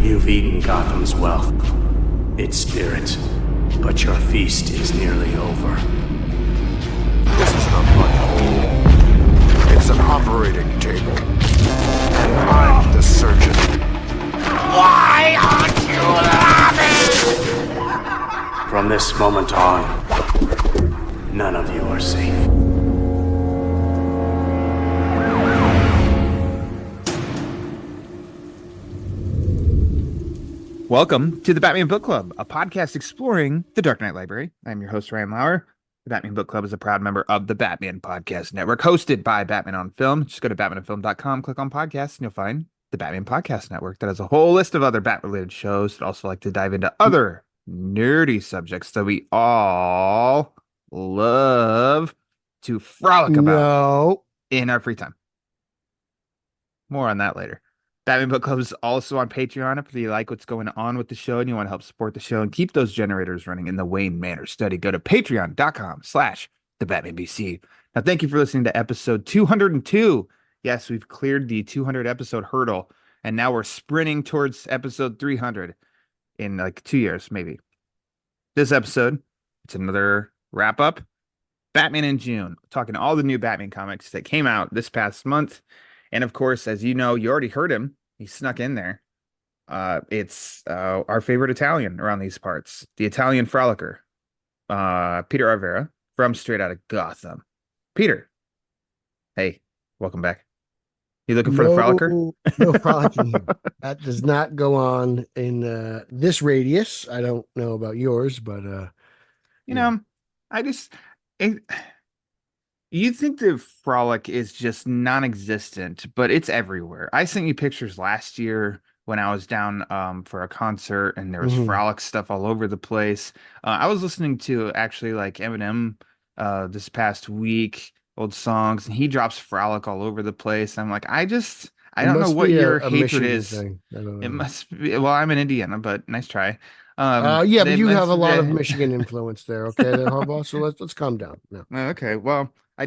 You've eaten Gotham's wealth, its spirit, but your feast is nearly over. This is not my home. It's an operating table. And I'm the surgeon. Why aren't you laughing? From this moment on, none of you are safe. Welcome to the Batman Book Club, a podcast exploring the Dark Knight Library. I'm your host, Ryan Lauer. The Batman Book Club is a proud member of the Batman Podcast Network, hosted by Batman on Film. Just go to batmanonfilm.com, click on podcasts, and you'll find the Batman Podcast Network that has a whole list of other Bat-related shows that also like to dive into other nerdy subjects that we all love to frolic about in our free time. More on that later. Batman Book Club is also on Patreon. If you like what's going on with the show and you want to help support the show and keep those generators running in the Wayne Manor study, go to patreon.com/thebatmanbc. Now, thank you for listening to episode 202. Yes, we've cleared the 200 episode hurdle, and now we're sprinting towards episode 300 in like 2 years, maybe. This episode, it's another wrap up. Batman in June, talking all the new Batman comics that came out this past month. And of course, as you know, you already heard him. He snuck in there. It's our favorite Italian around these parts, the Italian frolicker, Peter Verra from Straight Outta Gotham. Peter, hey, welcome back. You looking for the frolicker? No frolicking. That does not go on in this radius. I don't know about yours, but you know, you think the frolic is just non-existent, but it's everywhere. I sent you pictures last year when I was down for a concert, and there was frolic stuff all over the place. I was listening to actually like Eminem this past week, old songs, and he drops frolic all over the place. I'm like, I don't know what your hatred is. It must be. Well, I'm in Indiana, but nice try. But you have a lot of Michigan influence there. Okay, there, Harbaugh. So let's calm down. No. Okay, well. I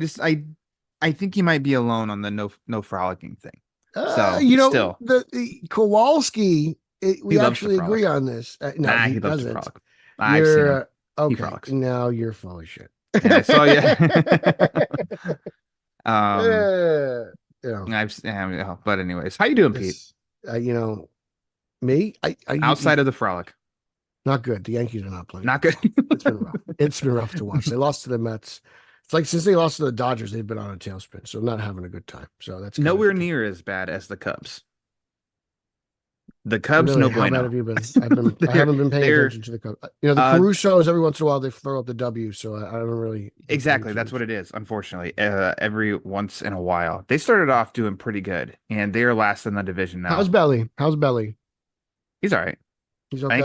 think you might be alone on the no frolicking thing. So still, the Kowalski, we actually agree on this. No, he loves to doesn't. frolic. I've seen him. Okay, frolics. Now you're full of shit. Yeah, I saw you. But anyways, how you doing, Pete? Me? Outside of the frolic, not good. The Yankees are not playing. Not good. It's been rough. It's been rough to watch. They lost to the Mets. It's like since they lost to the Dodgers, they've been on a tailspin, so not having a good time. So that's nowhere near as bad as the Cubs. The Cubs, really, no bueno. How bad have you been? I haven't been paying attention to the Cubs. The Carusos, every once in a while they throw up the W, so I don't really. Exactly, that's what it is. Unfortunately, every once in a while they started off doing pretty good, and they are last in the division now. How's Belly? He's all right. He's okay. I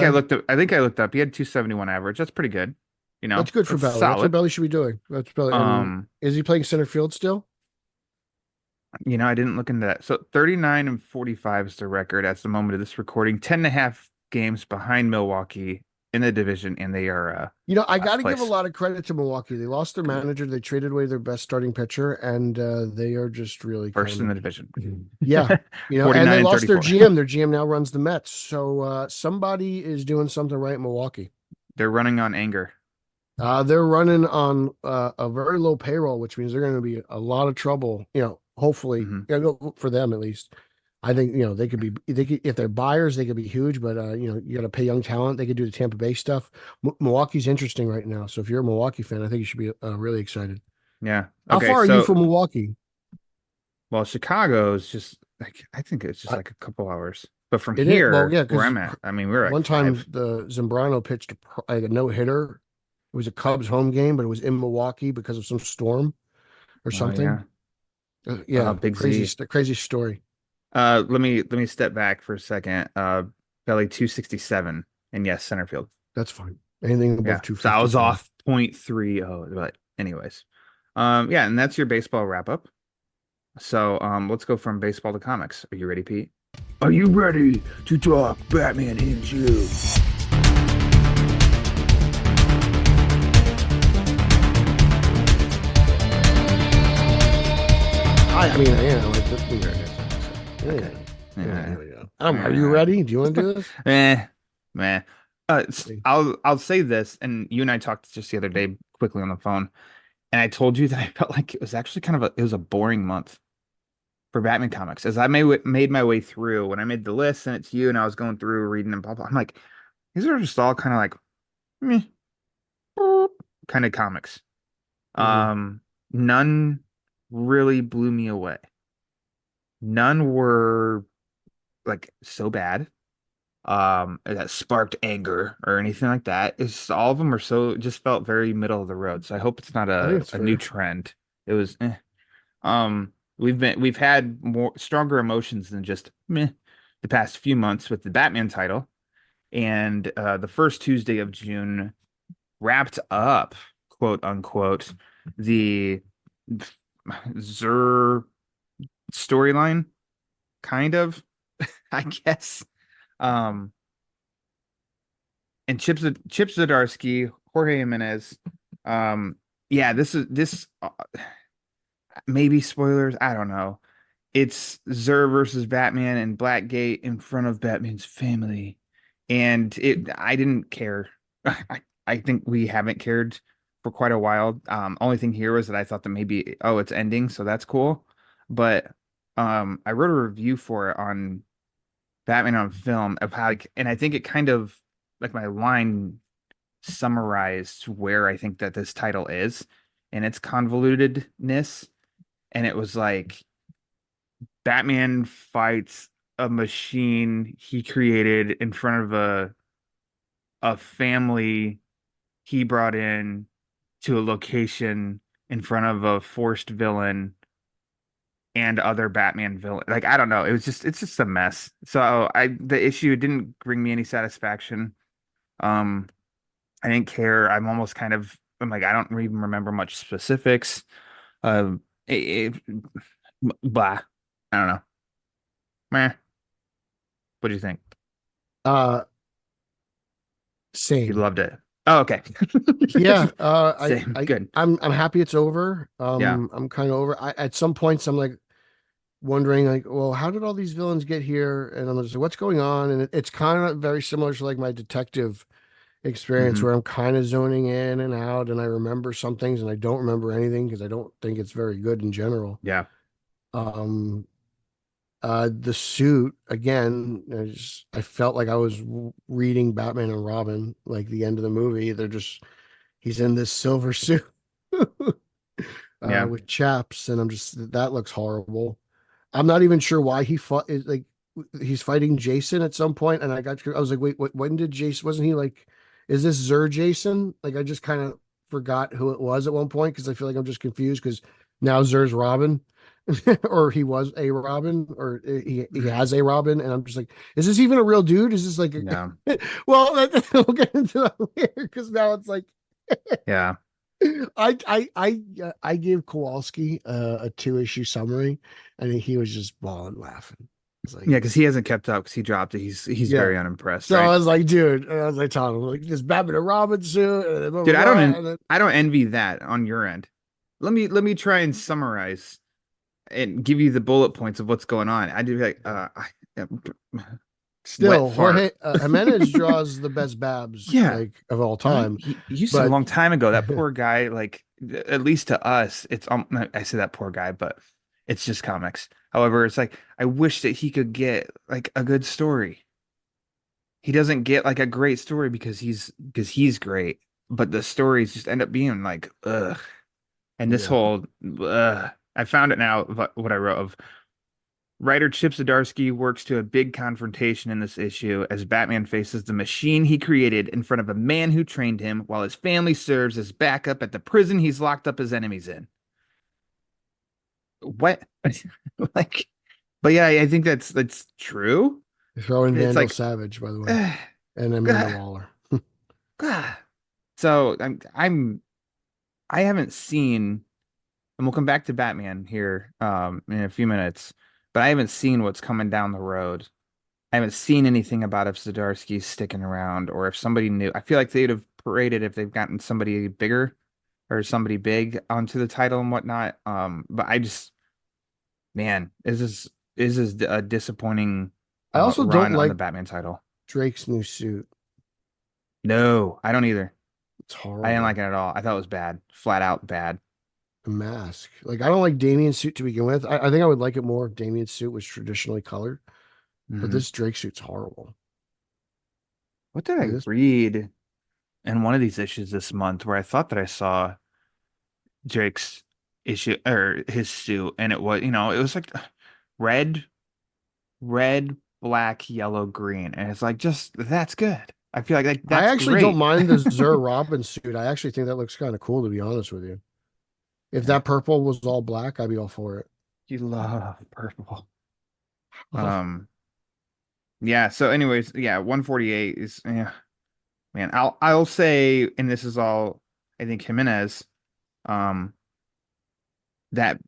think I looked up. He had 271 average. That's pretty good. That's good for Belly. Solid. That's what Belly should be doing. That's Belly. Is he playing center field still? I didn't look into that. So 39-45 is the record at the moment of this recording. 10.5 games behind Milwaukee in the division, and they are. I got to give a lot of credit to Milwaukee. They lost their manager. They traded away their best starting pitcher, and they are just really first in the division. Yeah, and they lost their GM. Their GM now runs the Mets. So somebody is doing something right in Milwaukee. They're running on anger. They're running on a very low payroll, which means they're going to be a lot of trouble. Hopefully, for them at least. I think they could be. If they're buyers, they could be huge. But you got to pay young talent. They could do the Tampa Bay stuff. Milwaukee's interesting right now. So if you're a Milwaukee fan, I think you should be really excited. Yeah. Okay, how far are you from Milwaukee? Well, Chicago is just like I think it's just like a couple hours. But from here, where I'm at, I mean, we're at one time the Zambrano pitched a no hitter. It was a Cubs home game, but it was in Milwaukee because of some storm or something. Big crazy story. Let me step back for a second. Belly 267, and yes, center field. That's fine. Anything above 250. So I was off 0.30, but anyways, and that's your baseball wrap up. So let's go from baseball to comics. Are you ready, Pete? Are you ready to talk Batman in June? I mean, like we are. Okay. Yeah, here we go. Are you ready? Do you want to do this? Man. I'll say this, and you and I talked just the other day quickly on the phone, and I told you that I felt like it was actually it was a boring month for Batman comics. As I made my way through, when I made the list, and it's you, and I was going through reading and blah blah. I'm like, these are just all kind of like meh, kind of comics. Mhm. Um, None really blew me away. None were like so bad that sparked anger or anything like that. It's just, all of them are so just felt very middle of the road. So I hope it's not I think it's a new fair. trend. It was we've had more stronger emotions than just meh the past few months with the Batman title. And the first Tuesday of June wrapped up, quote unquote, the Zur storyline, kind of, I guess. Um, and Chip Zdarsky, Jorge Jimenez. Yeah, this maybe spoilers. I don't know. It's Zur versus Batman and Blackgate in front of Batman's family, and it. I didn't care. I think we haven't cared for quite a while. Only thing here was that I thought that maybe it's ending, so that's cool. But I wrote a review for it on Batman on Film of how, like, and I think it kind of like my line summarized where I think that this title is and its convolutedness. And it was like Batman fights a machine he created in front of a family he brought in to a location in front of a forced villain and other Batman villain. Like I don't know, it's just a mess. So the issue didn't bring me any satisfaction. Um, I didn't care. I'm like I don't even remember much specifics. It, blah. I don't know. Meh. What do you think? Uh, You Same. loved it. Oh, okay. Yeah. Same. Good. I'm happy it's over. Yeah. I'm kind of over. At some points, I'm like wondering, like, well, how did all these villains get here? And I'm just like, what's going on? And it's kind of very similar to like my detective experience Hmm. where I'm kind of zoning in and out, and I remember some things and I don't remember anything because I don't think it's very good in general. Yeah. Um, the suit again, I felt like I was reading Batman and Robin, like the end of the movie. He's in this silver suit Yeah. with chaps, and I'm just that looks horrible. I'm not even sure why he fought. Like he's fighting Jason at some point, and I was like, wait, when did Jason? Wasn't he like? Is this Zur Jason? Like I just kind of forgot who it was at one point because I feel like I'm just confused because now Zur's Robin, or he was a Robin, or he has a Robin, and I'm just like, is this even a real dude? Is this like? Yeah. Well, we'll get into that later because now it's like. Yeah. I gave Kowalski a 2 issue summary, and he was just bawling laughing. It's like, Yeah, because he hasn't kept up because he dropped it. He's yeah. very unimpressed, So I right? was like, dude, and I was like telling him like this Batman and Robin suit, and then blah blah Dude, blah, and then I don't envy that on your end. Let me try and summarize and give you the bullet points of what's going on. I do like wet still Jorge fart. Jimenez draws the best Babs Yeah. like of all He, time, he used to a but long time ago. That poor guy, like at least to us, it's I say that poor guy, but it's just comics. However, it's like I wish that he could get like a good story. He doesn't get like a great story because he's great, but the stories just end up being like ugh. And this yeah, whole I found it now what I wrote of writer Chip Zdarsky works to a big confrontation in this issue as Batman faces the machine he created in front of a man who trained him while his family serves as backup at the prison he's locked up his enemies in. What? Like, but yeah, I think that's true. throw in It's Vandal like, Savage by the way, uh, and Amanda Waller. so I haven't seen, and we'll come back to Batman here in a few minutes, but I haven't seen what's coming down the road. I haven't seen anything about if Zdarsky's sticking around or if somebody new. I feel like they'd have paraded if they've gotten somebody bigger or somebody big onto the title and whatnot. But I just, man, is a disappointing I also don't run on the like Batman title. Drake's new suit. No, I don't either. It's I didn't like horrible. it at all. I thought it was bad, flat out bad. The mask. Like I don't like Damien's suit to begin with. I think I would like it more if Damien's suit was traditionally colored, but Mhm. this Drake suit's horrible. What did Like I this, read in one of these issues this month where I thought that I saw Drake's issue or his suit, and it was, it was like red, red, black, yellow, green, and it's like just that's good. I feel like I that's actually don't great. mind the Zer Robin suit. I actually think that looks kind of cool, to be honest with you. If Yeah, that purple was all black, I'd be all for it. you love purple. Um, yeah. So, anyways, yeah, 148 is yeah, man. I'll say, and this is all I think Jimenez. Um, that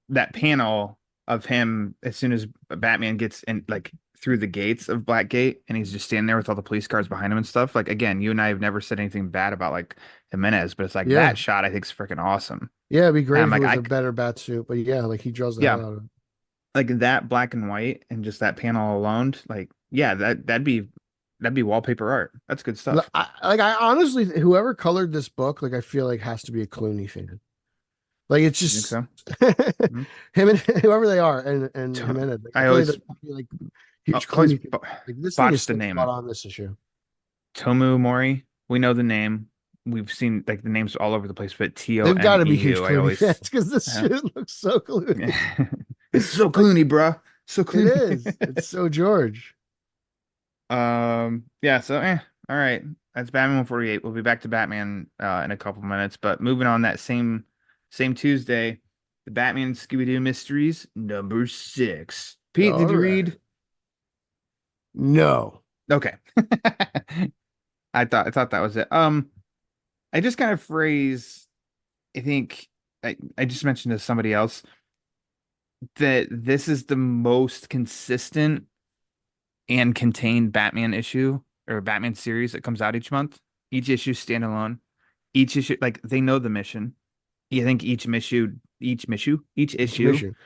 that panel of him as soon as Batman gets in like through the gates of Blackgate and he's just standing there with all the police cars behind him and stuff. Like again, you and I have never said anything bad about like Jimenez, but it's like Yeah. that shot I think is freaking awesome. Yeah, it'd be And great I'm if it like was a better bat suit, but yeah, like he draws the yeah, hell out of it. like that black and white and just that panel alone, like yeah, that'd be wallpaper art. That's good stuff. I honestly, whoever colored this book, like I feel like has to be a Clooney fan. Like it's You think just so? Mhm. him and whoever they are, and him To- and it. Like, I I feel like always they're like huge always Clooney fans. Like this thing is botch the so spot name. on this issue. Tomu Mori. We know the name. We've seen like the names all over the place, but They've got to be huge Tomeu. I Clooney fans always because this uh, shit looks so Clooney. it's so Like Clooney, bruh. So it Clooney. is. It's so George. Yeah, so all right. That's Batman 148. We'll be back to Batman in a couple minutes, but moving on that same Tuesday, the Batman Scooby-Doo Mysteries #6. Pete, All did you right. read? No. Okay. I thought that was it. I just kind of phrase I think I just mentioned to somebody else that this is the most consistent and contained Batman issue or Batman series that comes out each month. Each issue standalone. Each issue, like they know the mission. You think each Each issue mission.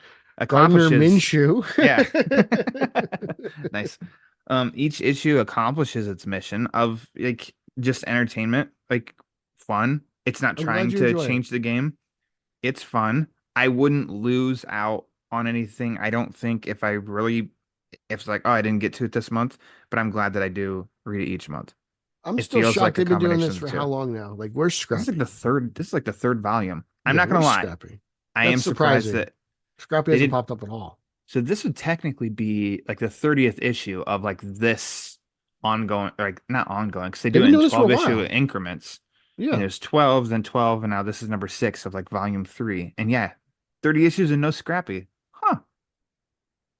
Gardner accomplishes, Minshew. yeah. Nice. Each issue accomplishes its mission of like just entertainment, like fun. It's not I'm glad trying you to enjoy it. change the game. It's fun. I wouldn't lose out on anything. I don't think if it's like, oh, I didn't get to it this month, but I'm glad that I do read it each month. I'm It still feels shocked like a they've been doing combination this of the for how two. long now? Like, where's Scrappy? This is like the third volume. I'm Yeah, not gonna where's lie. Scrappy? I That's am surprised surprising. that Scrappy they hasn't did. popped up at all. So this would technically be like the 30th issue of like this ongoing, like not ongoing, because they They've do it been in doing this for a 12 issue while. increments. And Yeah. there's 12, then 12, and now this is #6 of like volume 3. And yeah, 30 issues and no Scrappy. Huh.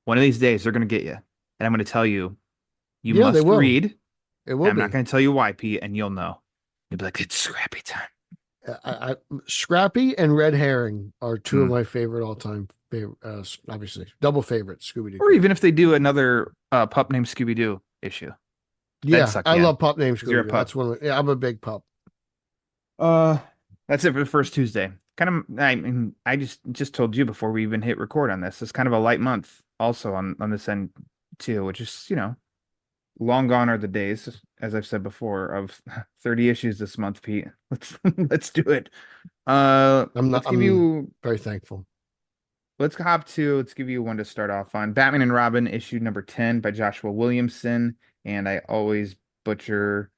One of these days they're gonna get you. And I'm gonna tell you, you Yeah, they must will. read. It And will I'm not be. gonna tell you why, Pete, and you'll know. You'll be like, it's Scrappy time. Scrappy and Red Herring are two of Hmm. my favorite all-time favorite, obviously double favorites. Scooby Doo Or even characters. if they do another pup named Scooby-Doo issue. That'd Yeah, suck I you in. love pup named 'Cause you're a Scooby Doo. pup. That's one. Yeah, I'm a big pup. Uh, that's it for the first Tuesday. Kind of, I mean, I just told you before we even hit record on this. It's kind of a light month also on this end too, which is, long gone are the days, as I've said before, of 30 issues this month, Pete. Let's do it. I'm not. Let's give I'm you very thankful. let's give you one to start off on. Batman and Robin, issue #10 by Joshua Williamson. And I always butcher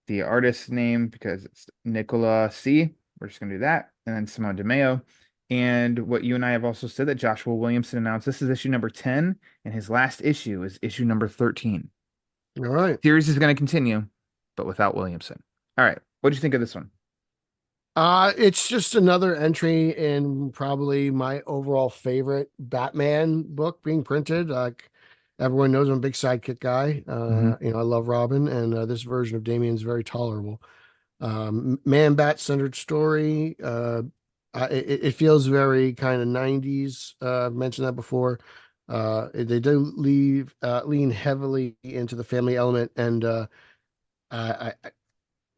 the artist's name because it's Nicola C. We're just gonna do that. And then Simone DeMeo. And what you and I have also said that Joshua Williamson announced this is issue #10, and his last issue is issue #13. All right. Series is going to continue, but without Williamson. All right. What do you think of this one? It's just another entry in probably my overall favorite Batman book being printed. Like everyone knows, I'm a big sidekick guy. Mhm. I love Robin, and this version of Damien's very tolerable. Man Bat centered story. It feels very kind of 90s. I've mentioned that before. They do lean heavily into the family element, and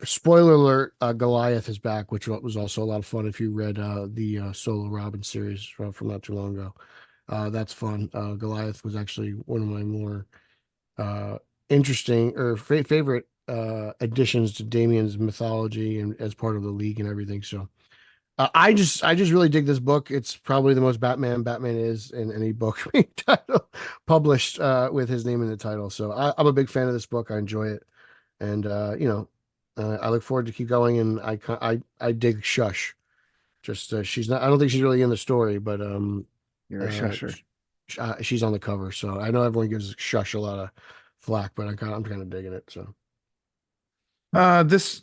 spoiler alert, Goliath is back, which was also a lot of fun if you read the Solo Robin series from not too long ago. That's fun. Goliath was actually one of my more uh interesting or favorite additions to Damien's mythology and as part of the League and everything. So I just really dig this book. It's probably the most Batman is in any book published with his name in the title. So I'm a big fan of this book. I enjoy it, and I look forward to keep going. And I dig Shush. Just she's not. I don't think she's really in the story, but You're a uh, shusher. she's on the cover. So I know everyone gives Shush a lot of flack, but I'm kind of digging it. So This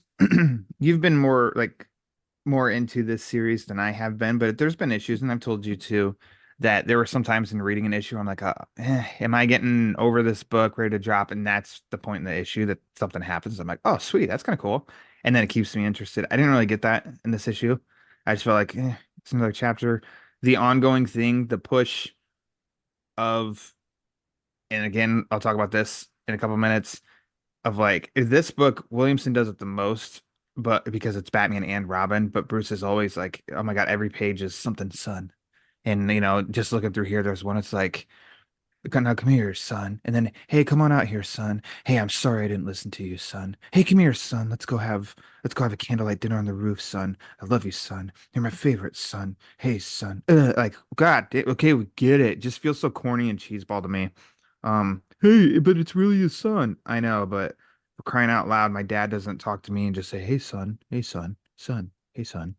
you've been more into this series than I have been, but there's been issues, and I've told you too, that there were some times in reading an issue, I'm like, am I getting over this book, ready to drop? And that's the point in the issue that something happens. I'm like, oh, sweet, that's kind of cool. And then it keeps me interested. I didn't really get that in this issue. I just felt like it's another chapter. The ongoing thing, the push of, and again, I'll talk about this in a couple minutes, of like this book, Williamson does it the most, but because it's Batman and Robin, but Bruce is always like, oh my God, every page is something, son. And just looking through here, there's one, it's like, now come here, son. And then, hey, come on out here, son. Hey, I'm sorry I didn't listen to you, son. Hey, come here, son. Let's go have a candlelight dinner on the roof, son. I love you, son. You're my favorite, son. Hey, son. Like, God, okay, we get it. Just feels so corny and cheeseball to me. Hey, but it's really his son. I know, but for crying out loud, my dad doesn't talk to me and just say, hey, son, hey, son, son, hey, son.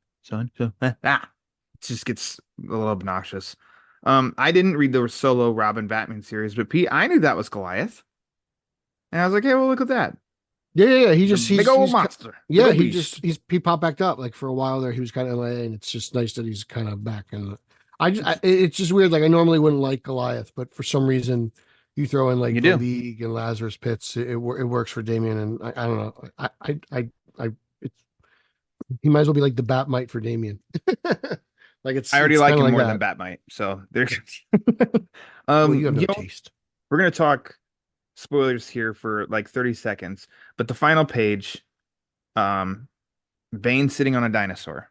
It just gets a little obnoxious. I didn't read the solo Robin Batman series, but Pete, I knew that was Goliath. And I was like, hey, well, look at that. yeah. He He's a just big old monster. Big yeah, old beast. he popped back up like for a while there. He was kind of MIA, and it's just nice that he's kind of back. And it's just weird. Like I normally wouldn't like Goliath, but for some reason, you throw in like You the do. League and Lazarus Pits, it works for Damien. And I don't know. I it's he might as well be like the Batmite for Damien. Like I already it's like kind of him like more than that. Batmite. So there's Well, you have no you know, taste. we're gonna talk spoilers here for like 30 seconds, but the final page, um, Bane sitting on a dinosaur.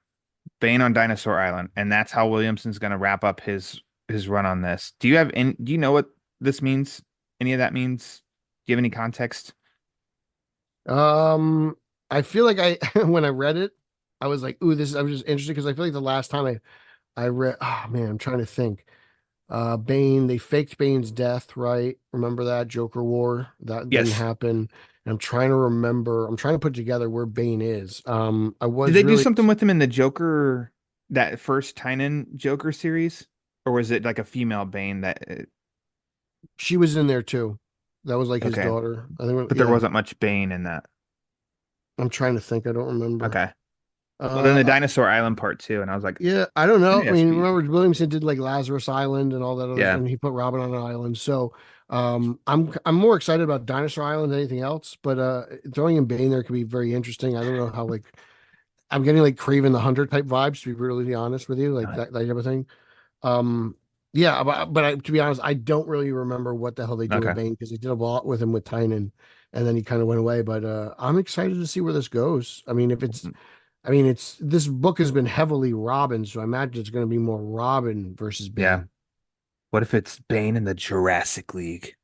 Bane on Dinosaur Island, and that's how Williamson's gonna wrap up his run on this. Do you know what this means? Any of that means? Do you have any context? Um, I feel like I when I read it, I was like, "Ooh, this is." I was just interested because I feel like the last time I read, oh man, I'm trying to think. Bane, they faked Bane's death, right? Remember that Joker War? That didn't Yes. happen. And I'm trying to remember, I'm trying to put together where Bane is. I Did was they do really, something with him in the Joker, that first Tynan Joker series? Or was it like a female Bane that she was in there too. That was like his okay. daughter. I think, But there yeah. wasn't much Bane in that. I'm trying to think. I don't remember. Okay. Well, then the Uh, Dinosaur Island part two, and I was like, yeah, I don't know. maybe I that's mean, Pete. remember Williamson did like Lazarus Island and all that other, Yeah. and he put Robin on an island. So, I'm more excited about Dinosaur Island than anything else. But throwing in Bane there could be very interesting. I don't know how like I'm getting like Craven the Hunter type vibes, to be brutally honest with you, like that type of thing. Um, yeah, to be honest, I don't really remember what the hell they did with Okay. Bane because they did a lot with him with Tynan, and then he kind of went away. But I'm excited to see where this goes. I mean, it's this book has been heavily Robin, so I imagine it's going to be more Robin versus Yeah. Bane. What if it's Bane in the Jurassic League?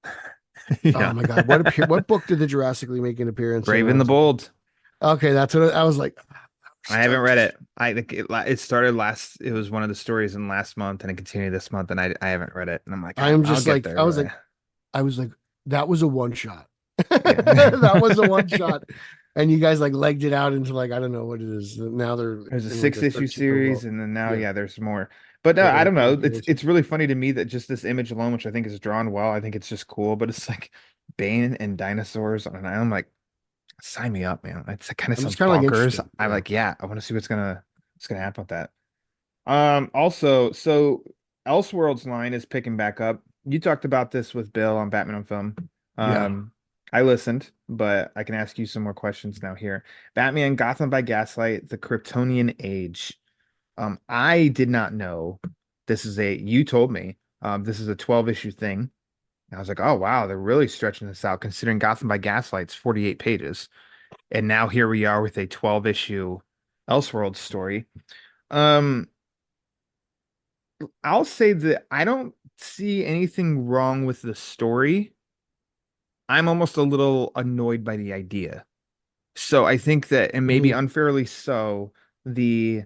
Oh Yeah. my God, what book did the Jurassic League make an appearance in? Brave and the Bold. Okay, that's what I was like. I haven't Stoked. read it. I think it started last. It was one of the stories in last month, and it continued this month, and I haven't read it. And I'm like, I'm I'll just get like there, I was but like I was like that was a one shot. yeah. That was a one shot. And you guys like legged it out into like I don't know what it is. Now they're There's a in like six a issue 13 overall. series, and then now, Yeah, yeah, there's more. But they're I in don't know. It's 13. it's really funny to me that just this image alone, which I think is drawn well, I think it's just cool. But it's like Bane and dinosaurs on an island. I'm like, sign me up, man. It kind of I'm just sounds kind of like bonkers. interested. I'm Yeah. like, yeah, I want to see what's gonna happen with that. Also, Elseworlds line is picking back up. You talked about this with Bill on Batman on Film. Yeah. Um, I listened, but I can ask you some more questions now here. Batman, Gotham by Gaslight, The Kryptonian Age. I did not know you told me, this is a 12 issue thing. And I was like, oh wow, they're really stretching this out considering Gotham by Gaslight's 48 pages. And now here we are with a 12 issue Elseworlds story. Um, I'll say that I don't see anything wrong with the story. I'm almost a little annoyed by the idea. So I think that, and maybe Mhm. unfairly so, the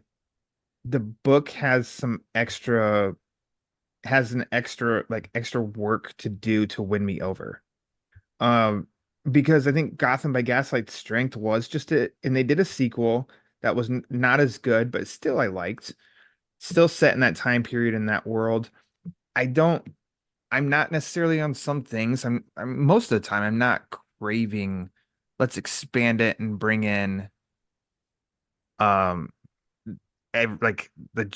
the book has an extra work to do to win me over. Um, because I think Gotham by Gaslight's strength was just it, and they did a sequel that was not as good, but still I liked. Still set in that time period in that world. I don't. I'm not necessarily on some things. I'm most of the time I'm not craving. Let's expand it and bring in um like the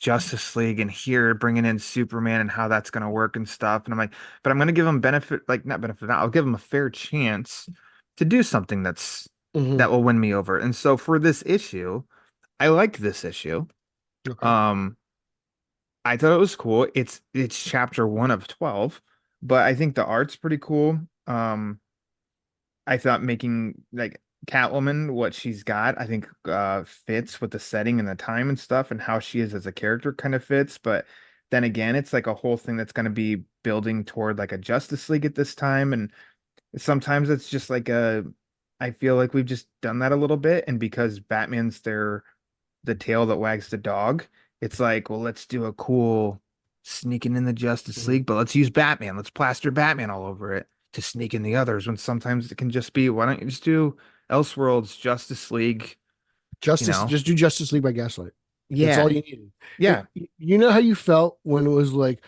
Justice League and here bringing in Superman and how that's going to work and stuff. And I'm like, but I'm going to give them benefit, like not benefit. I'll give them a fair chance to do something Mhm. that will win me over. And so for this issue, I like this issue. Okay. Um, I thought it was cool. It's chapter 1 of 12, but I think the art's pretty cool. I thought making like Catwoman what she's got, I think fits with the setting and the time and stuff and how she is as a character kind of fits. But then again, it's like a whole thing that's going to be building toward like a Justice League at this time. And sometimes it's just like I feel like we've just done that a little bit. And because Batman's the tail that wags the dog, it's like, well, let's do a cool sneaking in the Justice Mhm. League, but let's use Batman. Let's plaster Batman all over it to sneak in the others when sometimes it can just be, why don't you just do Elseworlds, Justice League, you Justice, know? just do Justice League by Gaslight. That's all Yeah, you needed. yeah, You know how you felt when it was like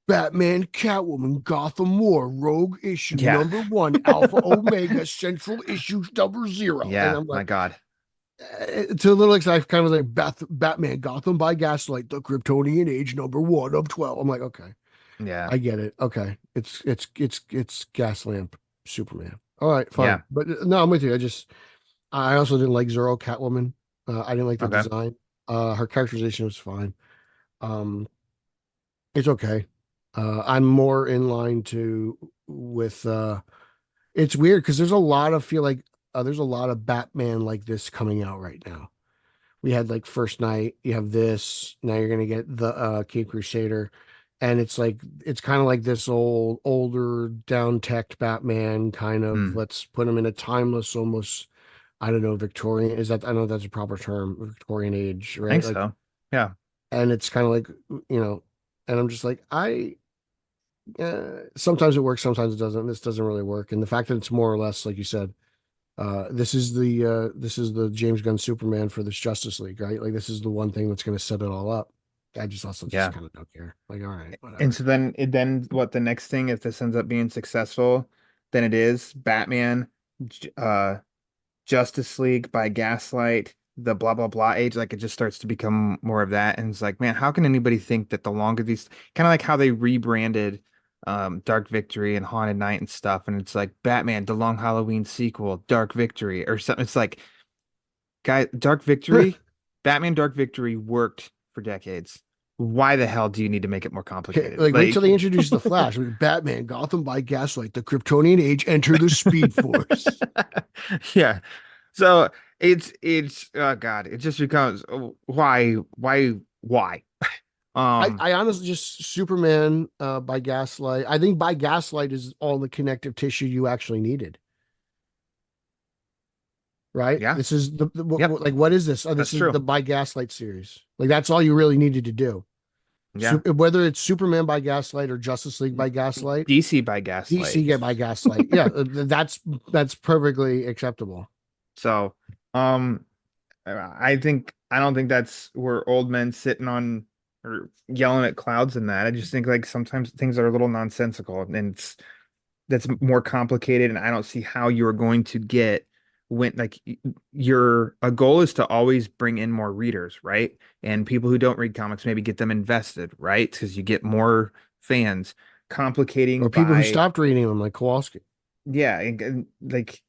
Batman, Catwoman, Gotham War, Rogue issue yeah. #1, Alpha Omega, Central issue #0, and Yeah, I'm my like, God. to a little extent, I kind of was like Batman, Gotham by Gaslight, the Kryptonian Age #1 of 12. I'm like, okay, Yeah, I get it. Okay, it's Gaslamp Superman. All right, yeah. fine. But no, I'm with you. I also didn't like Zero Catwoman. I didn't like the Okay. design. Her characterization was fine. Um, it's okay. I'm more in line to with it's weird because there's a lot of feel like there's a lot of Batman like this coming out right now. We had like First Night, you have this, now you're gonna get the Cape Crusader, and it's like it's kind of like this older down teched Batman kind of, Hmm. let's put him in a timeless almost, I don't know, Victorian, is that, I know that's a proper term, Victorian age, I think right? Like, so. Yeah. and it's kind of like, you know, and I'm just like, sometimes it works, sometimes it doesn't. This doesn't really work. And the fact that it's more or less, like you said, this is the James Gunn Superman for this Justice League, right? Like this is the one thing that's going to set it all up. I just also just Yeah. kind of don't care. Like, all right, And whatever. so then what the next thing, if this ends up being successful, then it is Batman, Justice League by Gaslight, the blah blah blah age, like it just starts to become more of that. And it's like, man, how can anybody think that the longer these kind of like how they rebranded Dark Victory and Haunted Night and stuff, and it's like Batman, the Long Halloween sequel, Dark Victory, or something. It's like, guy, Dark Victory, Batman Dark Victory worked for decades. Why the hell do you need to make it more Okay, complicated? like wait till Like they introduce the Flash. Like, Batman, Gotham by Gaslight, the Kryptonian Age, enter the Speed Force. yeah. So it's oh God, it just becomes why? Um I honestly just Superman by Gaslight. I think by Gaslight is all the connective tissue you actually needed. Right? yeah, This is yep, like what is this? Oh, this that's is the true. by Gaslight series. Like that's all you really needed to do. Yeah. Whether it's Superman by Gaslight or Justice League by Gaslight, DC by DC Gaslight. get by Gaslight. Yeah, that's perfectly acceptable. So I don't think that's where old men sitting on or yelling at clouds and that. I just think like sometimes things are a little nonsensical and that's more complicated and I don't see how you're going to get when like your a goal is to always bring in more readers, right? And people who don't read comics maybe get them invested, right? Because you get more fans. Or Complicating people who by stopped reading them, like Kowalski. yeah, and, like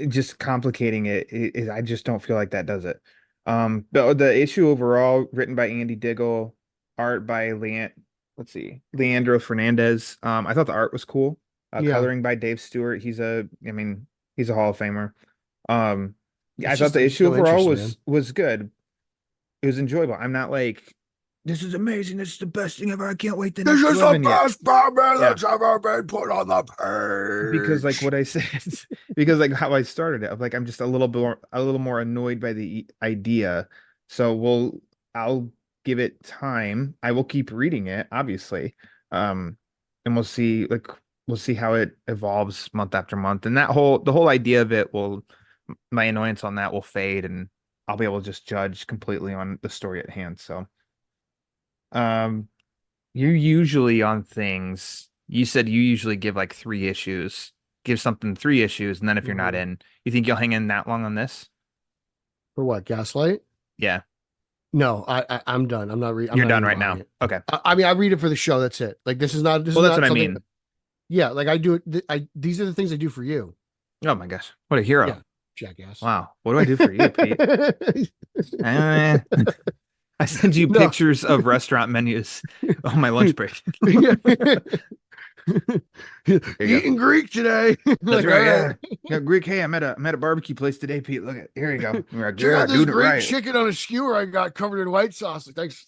just complicating I just don't feel like that does it. The issue overall, written by Andy Diggle, art by let's see, Leandro Fernandez. I thought the art was cool. Yeah, Coloring by Dave Stewart. I mean, he's a Hall of Famer. Um, yeah, I thought the there's issue no overall interest, man. was good. It was enjoyable. I'm not like this is amazing. This is the best thing ever. I can't wait the This next is the 11 years. best Batman Yeah. that's ever been put on the page. Because like what I said, because like how I started it, like I'm just a little more annoyed by the idea. So I'll give it time. I will keep reading it, obviously. And we'll see how it evolves month after month. And the whole idea of it my annoyance on that will fade, and I'll be able to just judge completely on the story at hand. So, um, you're usually on things. You said you usually give like 3 issues. Give something 3 issues, and then if you're not in, you think you'll hang in that long on this? For what? Gaslight? Yeah, No, I'm done. I'm not reading. you're done right now. Okay. I mean, I read it for the show. That's it. Like this is not. This Well, is that's not what I something. mean. Yeah, like I do it. These are the things I do for you. Oh my gosh, what a hero! Yeah, jackass. Wow, what do I do for you, Pete? Eh, I send you No. pictures of restaurant menus on my lunch break. Eating Greek today. That's Like, right. all Yeah. Yeah. Greek. Hey, I'm at a barbecue place today, Pete. Look at here you go. We're like, Check yeah, out this doing it Greek right. chicken on a skewer I got covered in white sauce. Thanks,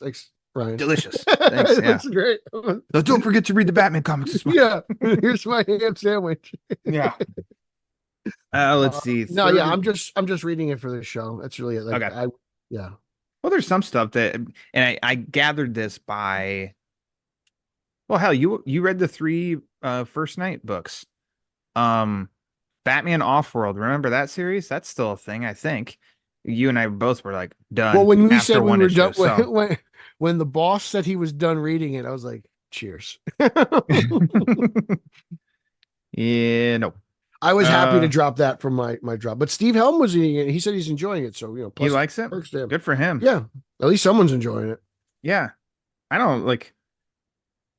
Ryan. Delicious. Thanks. Yeah. That's great. So don't forget to read the Batman comics this month. Yeah, here's my ham sandwich. Yeah. Let's see. No, yeah, I'm just reading it for the show. That's really it. Like, Okay. Yeah. Well, there's some stuff that, and I gathered this by. Well, hell, you read the 3 First Night books. Batman Offworld. Remember that series? That's still a thing, I think. You and I both were like done. Well, when we after said we one were issue, done, so. when the boss said he was done reading it, I was like, cheers. Yeah, no. I was happy to drop that from my drop. But Steve Helm was eating it. He said he's enjoying it. So, He likes it. perks to him. Good for him. Yeah. At least someone's enjoying it. Yeah. I don't like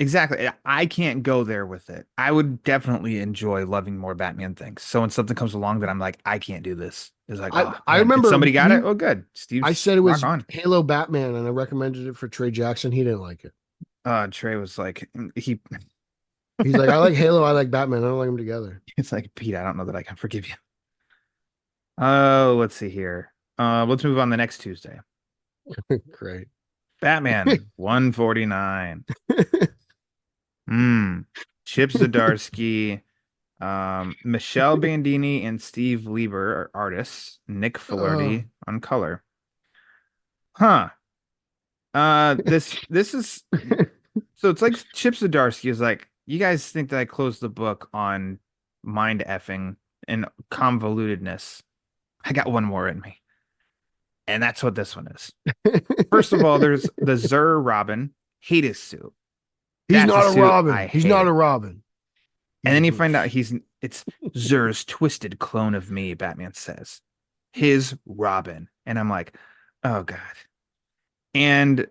exactly. I can't go there with it. I would definitely enjoy loving more Batman things. So when something comes along that I'm like, I can't do this, it's like, I man, remember somebody got it. Oh, good. Steve. I said it was on. Halo Batman, and I recommended it for Trey Jackson. He didn't like it. Trey was like, He's like, I like Halo, I like Batman. I don't like them together. it's like, Pete, I don't know that I can forgive you. Oh, let's see here. Let's move on the next Tuesday. Great. Batman 149. Chip Zdarsky, Michelle Bandini and Steve Lieber are artists. Nick Filardi on color. Huh. This is so it's like Chip Zdarsky is like, you guys think that I closed the book on mind effing and convolutedness. I got one more in me. And that's what this one is. First of all, there's the Zur Robin. Hate his suit. He's That's not a Robin. He's not a Robin. And then you find out it's Zur's twisted clone of me, Batman says. His Robin. And I'm like, oh God. And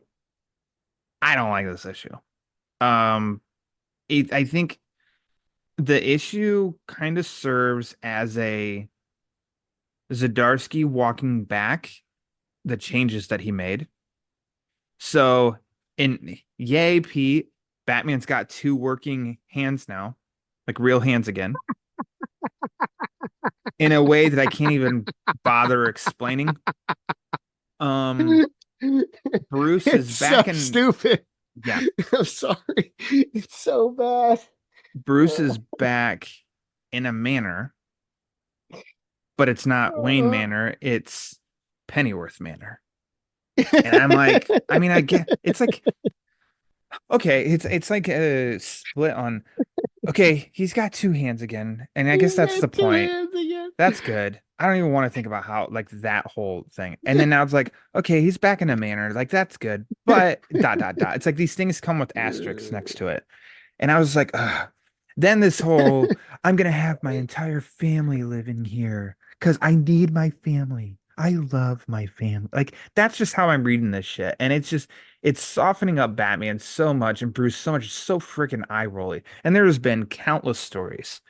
I don't like this issue. I think the issue kind of serves as a Zdarsky walking back the changes that he made. So yay, Pete, Batman's got 2 working hands now, like real hands again, in a way that I can't even bother explaining. Bruce is back in stupid. Yeah. I'm sorry. It's so bad. Bruce is back in a manor, but it's not Wayne Manor, it's Pennyworth Manor. And I'm like, I mean, I get it's like okay, it's like a split on okay, he's got 2 hands again, and I guess that's the point. That's good. I don't even want to think about how like that whole thing. And then now it's like, okay, he's back in a manor. Like that's good. But ... It's like these things come with asterisks next to it. And I was like, ugh. Then this whole I'm gonna have my entire family living here because I need my family. I love my family. Like that's just how I'm reading this shit. And it's softening up Batman so much and Bruce so much, so freaking eye rolly. And there's been countless stories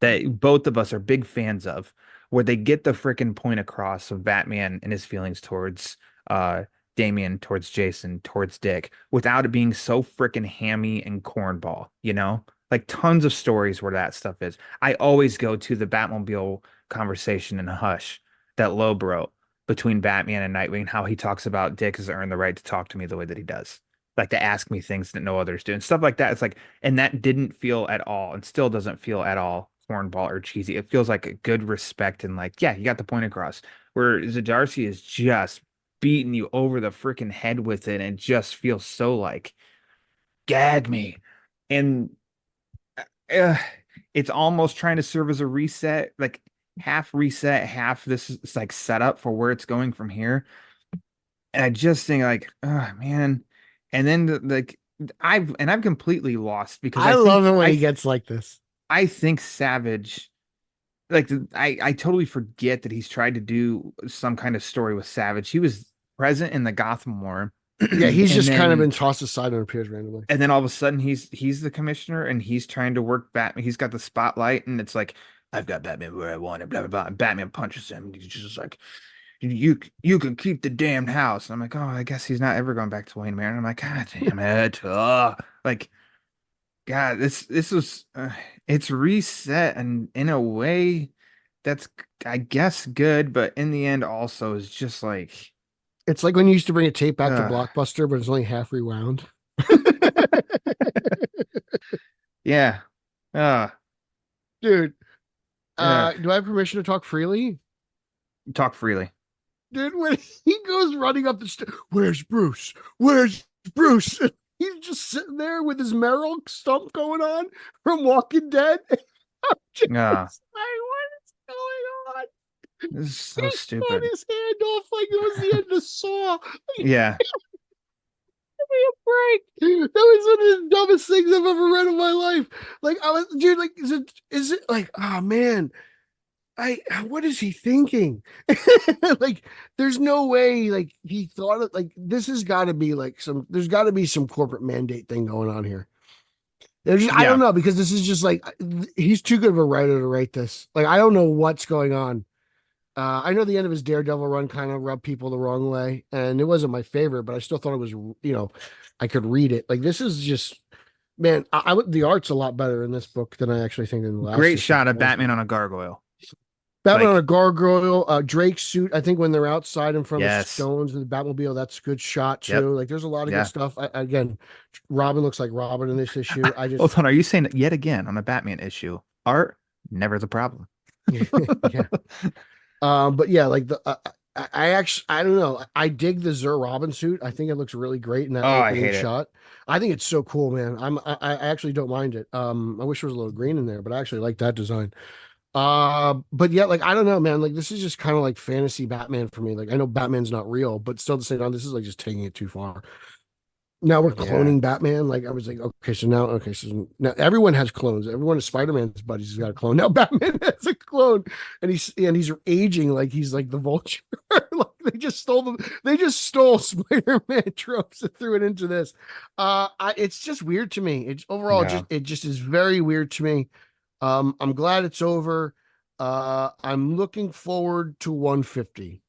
that both of us are big fans of, where they get the freaking point across of Batman and his feelings towards Damian, towards Jason, towards Dick, without it being so freaking hammy and cornball, you know? Like tons of stories where that stuff is. I always go to the Batmobile conversation in Hush that Loeb wrote between Batman and Nightwing, how he talks about Dick has earned the right to talk to me the way that he does. like to ask me things that no others do and stuff like that. It's like, and that didn't feel at all, and still doesn't feel at all cornball or cheesy. It feels like a good respect and like, yeah, you got the point across. Where Zdarsky is just beating you over the freaking head with it and just feels so like gag me. And uh, it's almost trying to serve as a reset, like half reset, half this is like setup for where it's going from here. And I just think like, oh man. And then like I've completely lost because I love it when he gets like this. I think Savage like I totally forget that he's tried to do some kind of story with Savage. He was present in the Gotham War. Yeah, he's And just kind of then been tossed aside and appears randomly. and then all of a sudden he's the commissioner and he's trying to work Batman. He's got the spotlight and it's like I've got Batman where I want it, blah blah blah. And Batman punches him. And he's just like you can keep the damned house. And I'm like, oh, I guess he's not ever going back to Wayne Manor. And I'm like, God damn it. Like, God, this was it's reset and in a way that's I guess good, but in the end also is just like It's like when you used to bring a tape back to uh, Blockbuster, but it's only half rewound. yeah. Uh Dude, yeah. do I have permission to talk freely? Talk freely. Dude, when he goes running up the stairs, where's Bruce? Where's Bruce? He's just sitting there with his Merrill stump going on from Walking Dead. I'm just Yeah. like, what is going on? This is so He stupid. cut his hand off like it was the end of Saw. Yeah. Give me a break. That was one of the dumbest things I've ever read in my life. Like I was, dude. Like, is it like, oh man, what is he thinking? Like, there's no way. Like he thought it. Like this has got to be like there's got to be some corporate mandate thing going on here. I Yeah. don't know because this is just like he's too good of a writer to write this. Like I don't know what's going on. I know the end of his Daredevil run kind of rubbed people the wrong way, and it wasn't my favorite, but I still thought it was, I could read it. Like this is just, man, the art's a lot better in this book than I actually think in the last. Great issue. shot of Batman on a gargoyle. Batman Like- on a gargoyle, Drake's suit. I think when they're outside in front of Yes. stones and the Batmobile, that's a good shot too. Yep. Like there's a lot of Yeah. good stuff. Again, Robin looks like Robin in this issue. I just, Hold on, are you saying that yet again on a Batman issue? Art never the problem. yeah. But yeah, like I actually, I don't know. I dig the Zer Robin suit. I think it looks really great in that I opening hate it. shot. I think it's so cool, man. I actually don't mind it. I wish there was a little green in there, but I actually like that design. But yeah, like I don't know, man. Like this is just kind of like fantasy Batman for me. Like I know Batman's not real, but still at the same time, this is like just taking it too far. Now we're cloning Batman. Like I was like, so now everyone has clones. Everyone is Spider-Man's buddies has got a clone. Now Batman has a clone, and he's aging like he's like the Vulture. Like they just stole them. They just stole Spider-Man tropes and threw it into this. It's just weird to me. It's overall it just is very weird to me. I'm glad it's over. I'm looking forward to 150.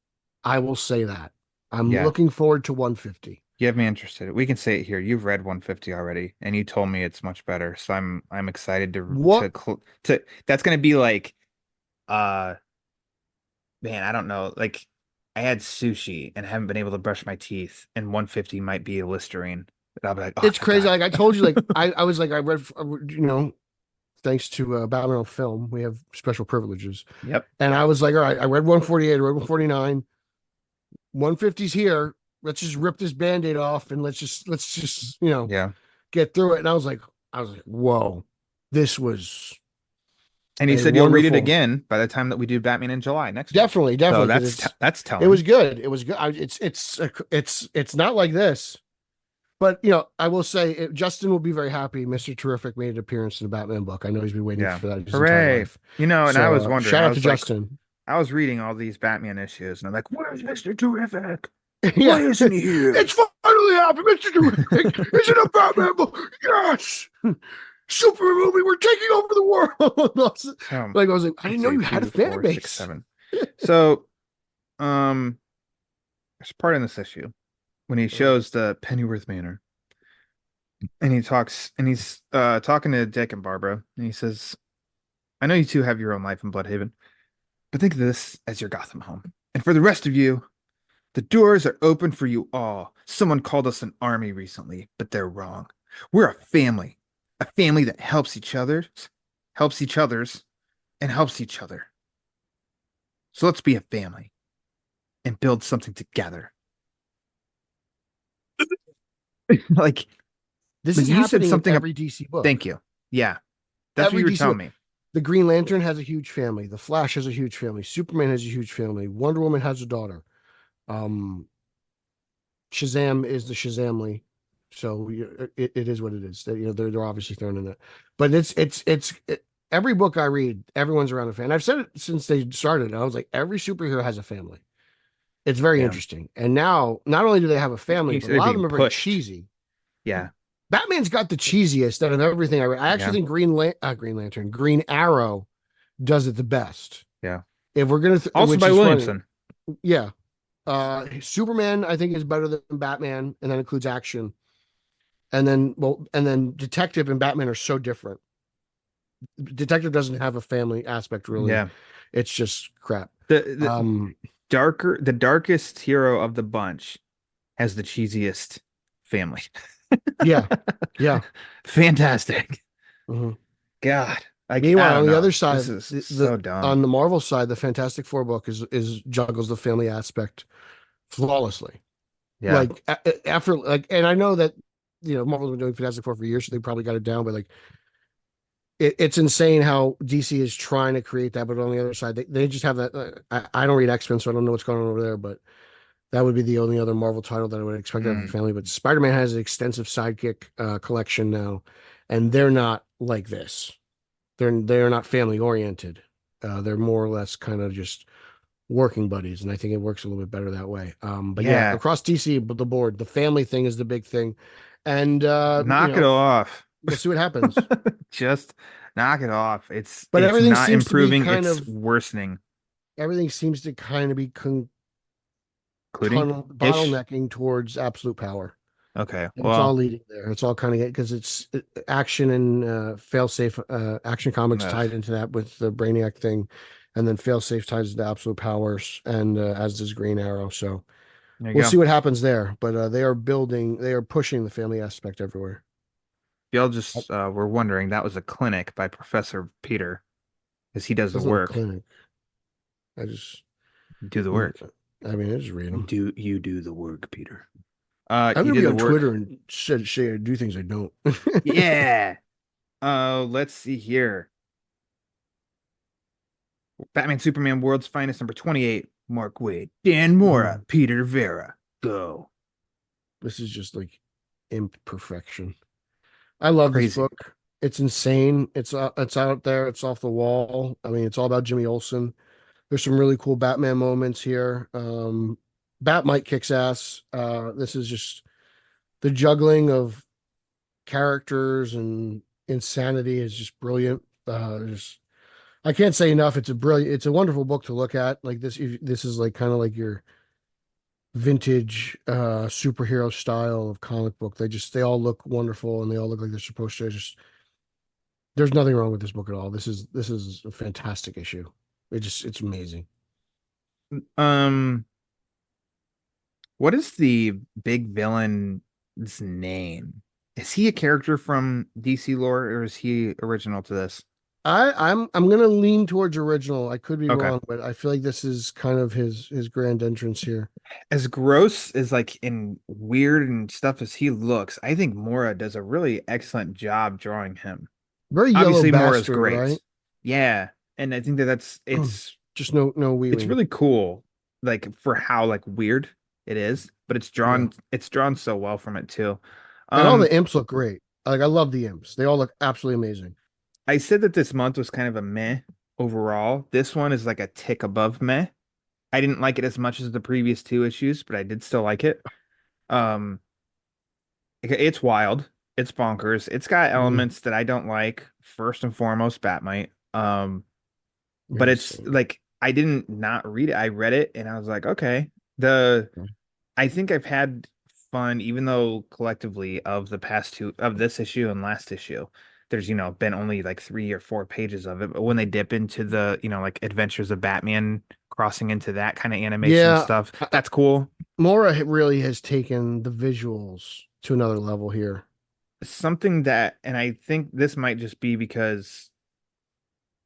I will say that. I'm looking forward to 150. You have me interested. We can say it here. You've read 150 already, and you told me it's much better. So I'm excited to that's gonna be like, man, I don't know. Like, I had sushi and haven't been able to brush my teeth, and 150 might be a Listerine. I'll be like, oh, it's crazy. God. Like I told you, like I was like I read, thanks to Batman on Film, we have special privileges. Yep. And I was like, all right, I read 148, I read 149, 150's here. Let's just rip this Band-Aid off and let's just get through it. And I was like, whoa, this was. And you said you'll read it again by the time that we do Batman in July next week. Definitely. So that's telling. It was good. It was good. It's not like this, but I will say Justin will be very happy. Mr. Terrific made an appearance in the Batman book. I know he's been waiting for that. His entire life. And I was wondering. Shout out to Justin. I was reading all these Batman issues, and I'm like, "Where's Mr. Terrific? Yeah. Why isn't he here? It's finally happened, Mr. Terrific. Is it a Batman book? Yes. Super movie. We're taking over the world. Like I was like, I didn't know you had a fan base. 6, 7. So, there's a part in this issue when he shows the Pennyworth Manor, and he's talking to Dick and Barbara, and he says, "I know you two have your own life in Bloodhaven, but think of this as your Gotham home, and for the rest of you, The doors are open for you all. Someone called us an army recently, but they're wrong. We're a family that helps each other's, and helps each other. So let's be a family and build something together. Like, This when is you said happening in something, every DC book. thank you. Yeah, that's what Every you were DC telling book. me. The Green Lantern has a huge family. The Flash has a huge family. Superman has a huge family. Wonder Woman has a daughter. Um, Shazam is the Shazamly. So it is what it is. They're obviously thrown in it, but every book I read, everyone's around a fan. I've said it since they started. I was like, every superhero has a family. It's very Yeah. interesting. And now, not only do they have a family, but a They're lot of being them are very pushed. cheesy. Yeah. Batman's got the cheesiest out of everything I read. I actually Yeah. think Green Lantern, Green Arrow does it the best. Yeah. If we're gonna, Also which by is funny, Williamson. yeah. Superman, I think, is better than Batman, and that includes action. And then Detective and Batman are so different. Detective doesn't have a family aspect really. Yeah. It's just crap. The Um, the darkest hero of the bunch has the cheesiest family. yeah, yeah. Fantastic. Mhm. God. Like, I Meanwhile, on don't the know. other This side, is the so dumb. on the Marvel side, the Fantastic Four book is juggles the family aspect flawlessly. Yeah. Like after and I know that Marvel's been doing Fantastic Four for years, so they probably got it down. But like, it's insane how DC is trying to create that, but on the other side, they just have that. I don't read X-Men, so I don't know what's going on over there. But that would be the only other Marvel title that I would expect out of a Mm. family. But Spider-Man has an extensive sidekick collection now, and they're not like this. They're not family oriented. They're more or less kind of just working buddies, and I think it works a little bit better that way. But yeah, Yeah. across DC, but the board, the family thing is the big thing, and Knock it off. we'll see what happens. Just knock it off. But It's everything not seems to be improving, kind it's of worsening. everything seems to kind of be Including tunnel ish. bottlenecking towards absolute power. Okay. And it's all Well, leading there. It's all kind of because it's action and failsafe action comics ugh, tied into that with the Brainiac thing, and then failsafe ties into absolute powers, and as does Green Arrow. So there you we'll go. see what happens there. But they are pushing the family aspect everywhere. Y'all just were wondering, that was a clinic by Professor Peter, because he does the That's not a work. clinic. I just, Do the work. I mean, I just read them. Do the work, Peter. I'm You gonna did be the on work. Twitter and say I do things I don't. Yeah. Let's see here. Batman Superman World's Finest number 28. Mark Waid, Dan Mora, Mhm. Peter Verra. Go. This is just like imperfection. I love this Crazy. book. It's insane. It's out there. It's off the wall. I mean, it's all about Jimmy Olsen. There's some really cool Batman moments here. Batmite kicks ass. This is just the juggling of characters and insanity is just brilliant. I can't say enough. It's a wonderful book to look at. Like this is like kind of like your vintage superhero style of comic book. They all look wonderful and they all look like they're supposed to. Just there's nothing wrong with this book at all. This is a fantastic issue. It's amazing. Um, what is the big villain's name? Is he a character from DC lore, or is he original to this? I'm gonna lean towards original. I could be Okay. wrong, but I feel like this is kind of his grand entrance here. As gross as like in weird and stuff as he looks, I think Mora does a really excellent job drawing him. Very yellow Obviously, Mora's bastard, right? great. Yeah, and I think that's Just no it's weaving. really cool, like for how like weird it is, but Yeah. it's drawn so well from it too. And all Um, the imps look great. Like I love the imps. They all look absolutely amazing. I said that this month was kind of a meh overall. This one is like a tick above meh. I didn't like it as much as the previous two issues, but I did still like it. Um, it's wild. It's bonkers. It's got Mhm. elements that I don't like. First and foremost, Batmite. Yeah, But it's same. like I didn't not read it. I read it and I was like, okay. I think I've had fun, even though collectively of the past two of this issue and last issue, there's been only like 3 or 4 pages of it. But when they dip into the like Adventures of Batman crossing into that kind of animation Yeah, stuff, that's cool. Mora really has taken the visuals to another level here. Something that, and I think this might just be because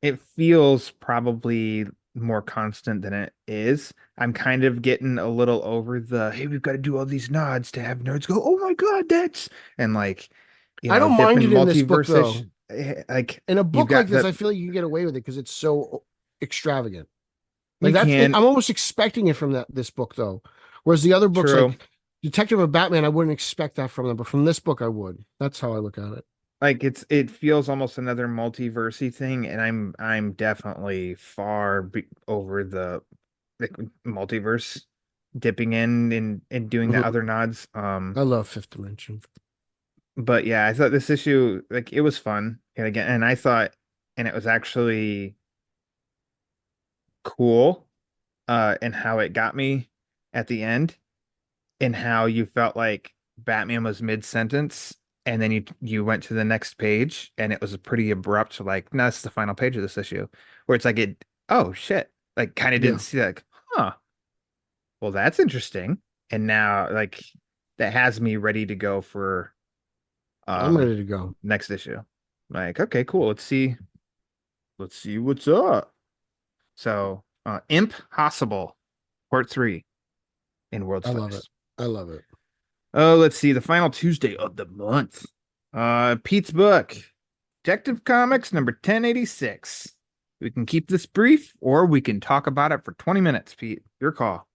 it feels probably more constant than it is. I'm kind of getting a little over the, hey, we've got to do all these nods to have nerds go, oh my God, that's, and like, I don't mind different it in this book multiverse-ish. though. Like, In a you've book like got this, the, I feel like you can get away with it because it's so extravagant. Like you can, I'm almost expecting it from this book though. Whereas the other books true. like Detective of Batman, I wouldn't expect that from them, but from this book I would. That's how I look at it. Like it feels almost another multiversey thing, and I'm definitely over the like multiverse dipping in and doing the Mhm. other nods. I love Fifth Dimension. But yeah, I thought this issue like it was fun, and again, and I thought, and it was actually cool, and how it got me at the end, and how you felt like Batman was mid-sentence, and then you went to the next page, and it was a pretty abrupt, like, no, that's the final page of this issue, where it's like oh shit, like kind of didn't Yeah, see like, huh, well that's interesting, and now like that has me ready to go for I'm um ready to go. next issue. Like, okay, cool, let's see what's up. So, Impossible, Part 3 in World's I love it. First. I love it. Oh, let's see. The final Tuesday of the month. Pete's book, Detective Comics number 1086. We can keep this brief or we can talk about it for 20 minutes, Pete. Your call.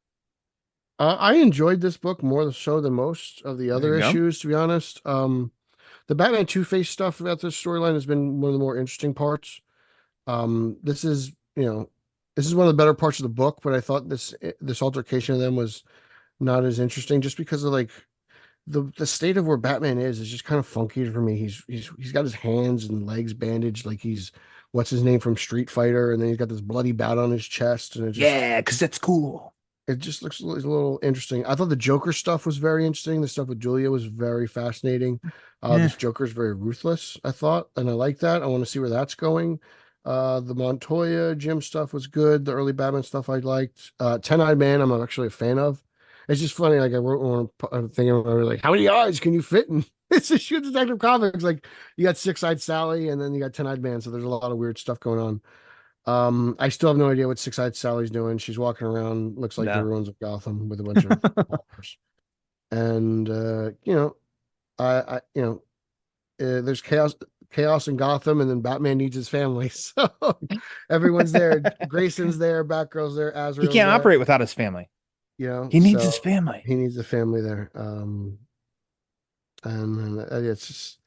I enjoyed this book more so than most of the There you other go. issues, to be honest. The Batman Two-Face stuff about this storyline has been one of the more interesting parts. This is, this is one of the better parts of the book, but I thought this altercation of them was not as interesting just because of like the state of where Batman is just kind of funky for me. He's got his hands and legs bandaged like he's what's his name from Street Fighter, and then he's got this bloody bout on his chest, and Yeah, because that's cool. it just looks a little interesting. I thought the Joker stuff was very interesting. The stuff with Julia was very fascinating. Yeah. This Joker is very ruthless, I thought, and I like that. I want to see where that's going. The Montoya Jim stuff was good. The early Batman stuff I liked. Ten-Eyed Man, I'm actually a fan of. It's just funny. Like I wrote one thing, and I was like, "How many eyes can you fit in?" It's a shoot Detective Comics. Like you got Six-Eyed Sally, and then you got Ten-Eyed Man. So there's a lot of weird stuff going on. I still have no idea what Six-Eyed Sally's doing. She's walking around, looks like the No. ruins of Gotham with a bunch of walkers. And there's chaos in Gotham, and then Batman needs his family. So everyone's there. Grayson's there, Batgirl's there, He Azrael's can't there. operate without his family. He needs his So family. he needs a family there. And it's just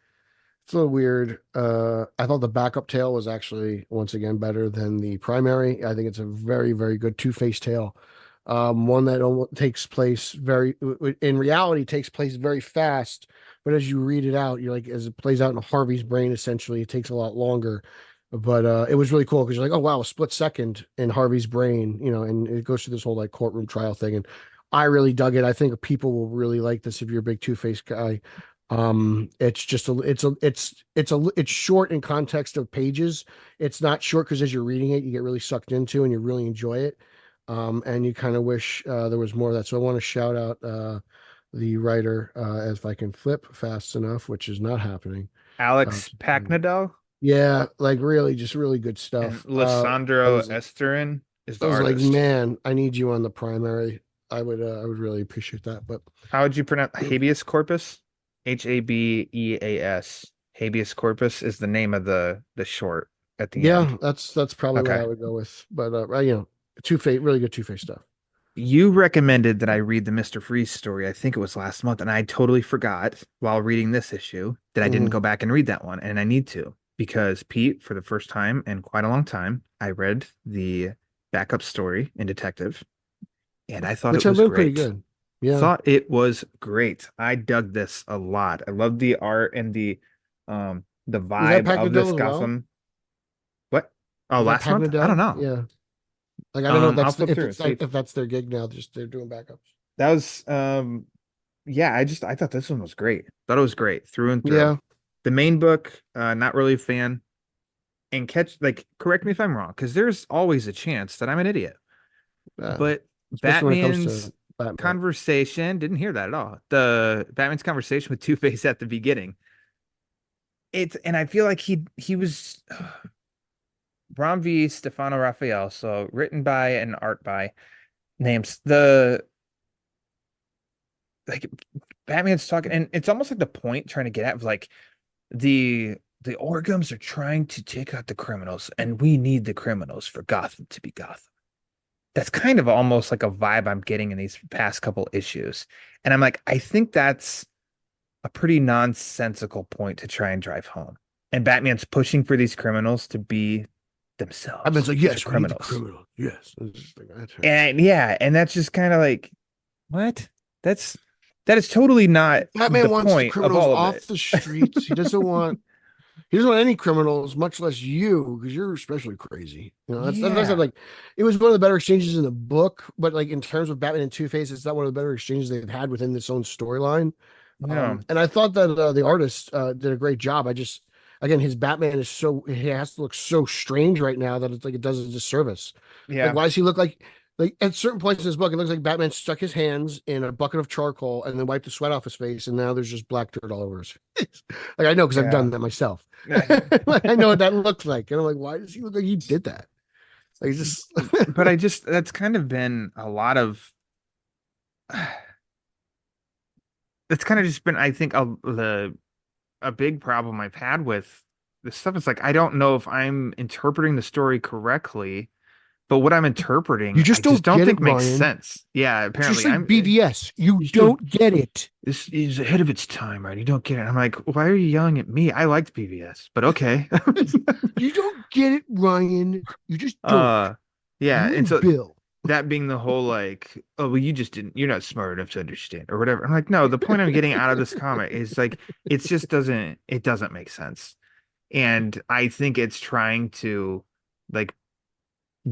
it's a little weird. I thought the backup tale was actually once again better than the primary. I think it's a very, very good two-face tale. One that almost takes place in reality takes place very fast, but as you read it out, you're like, as it plays out in Harvey's brain, essentially, it takes a lot longer. But it was really cool because you're like, oh wow, a split second in Harvey's brain, and it goes through this whole like courtroom trial thing. And I really dug it. I think people will really like this if you're a big Two-Face guy. It's just it's short in context of pages. It's not short because as you're reading it, you get really sucked into and you really enjoy it. And you kind of wish there was more of that. So I want to shout out the writer if I can flip fast enough, which is not happening. Alex Paknadel Yeah, like really, just really good and stuff. I Lissandro was Esterin is I the was like, artist. man, I need you on the primary. I would really appreciate that. But How would you pronounce habeas corpus? Habeas. Habeas corpus is the name of the short at the end. yeah, that's probably what Okay. I would go with. But Two-Face, really good Two-Face stuff. You recommended that I read the Mr. Freeze story. I think it was last month, and I totally forgot while reading this issue that I didn't Mhm. go back and read that one, and I need to because Pete, for the first time in quite a long time, I read the backup story in Detective, and I thought Which it have was been pretty great. good. Yeah, Thought it was great. I dug this a lot. I love the art and the is that vibe of this Pagnadell as well? Gotham. What? Oh, Is that last month? I don't Pagnadell? know. Yeah. Like I don't know if I'll that's flip through and see. if that's their gig now. Just they're doing backups. That was yeah, I thought this one was great. Thought it was great through and through. Yeah, The main book, not really a fan. And correct me if I'm wrong, because there's always a chance that I'm an idiot. But especially when it comes Batman's to Batman. conversation. Didn't hear that at all. The Batman's conversation with Two-Face at the beginning. And I feel like he was Ron V. Stefano Raphael, so written by and art by names. The like Batman's talking, and it's almost like the point trying to get at like the Orgums are trying to take out the criminals, and we need the criminals for Gotham to be Gotham. That's kind of almost like a vibe I'm getting in these past couple issues. And I'm like, I think that's a pretty nonsensical point to try and drive home. And Batman's pushing for these criminals to be themselves. Batman's like, These yes, are we need the criminals. Yes. And yeah, and that's just kind of like, what? That is totally not Batman the wants the point of criminals all of off it. the streets. He doesn't want any criminals, much less you, because you're especially crazy. You know, that's like it was one of the better exchanges in the book, but like in terms of Batman and Two-Face, it's not one of the better exchanges they've had within this own storyline. Yeah. And I thought that the artist did a great job. I just, again, his Batman is he has to look so strange right now that it's like it does a disservice. Yeah. Like, why does he look like at certain points in this book, it looks like Batman stuck his hands in a bucket of charcoal and then wiped the sweat off his face, and now there's just black dirt all over his face. Like, I know because I've done that myself. Like, I know what that looks like, and I'm like, why does he look like he did that? Like, just. But that's kind of been a lot of. That's kind of just been, I think, a big problem I've had with this stuff. It's like I don't know if I'm interpreting the story correctly. But what I'm interpreting, You just I just don't don't get think it, makes Ryan. sense. Yeah, apparently Just like BVS. You don't get it. This is ahead of its time, right? You don't get it. I'm like, why are you yelling at me? I liked BVS, but okay. You don't get it, Ryan. You just don't. Yeah, You and so Bill. that being the whole like, oh well, you're not smart enough to understand or whatever. I'm like, no, the point I'm getting out of this comic is like it doesn't make sense. And I think it's trying to like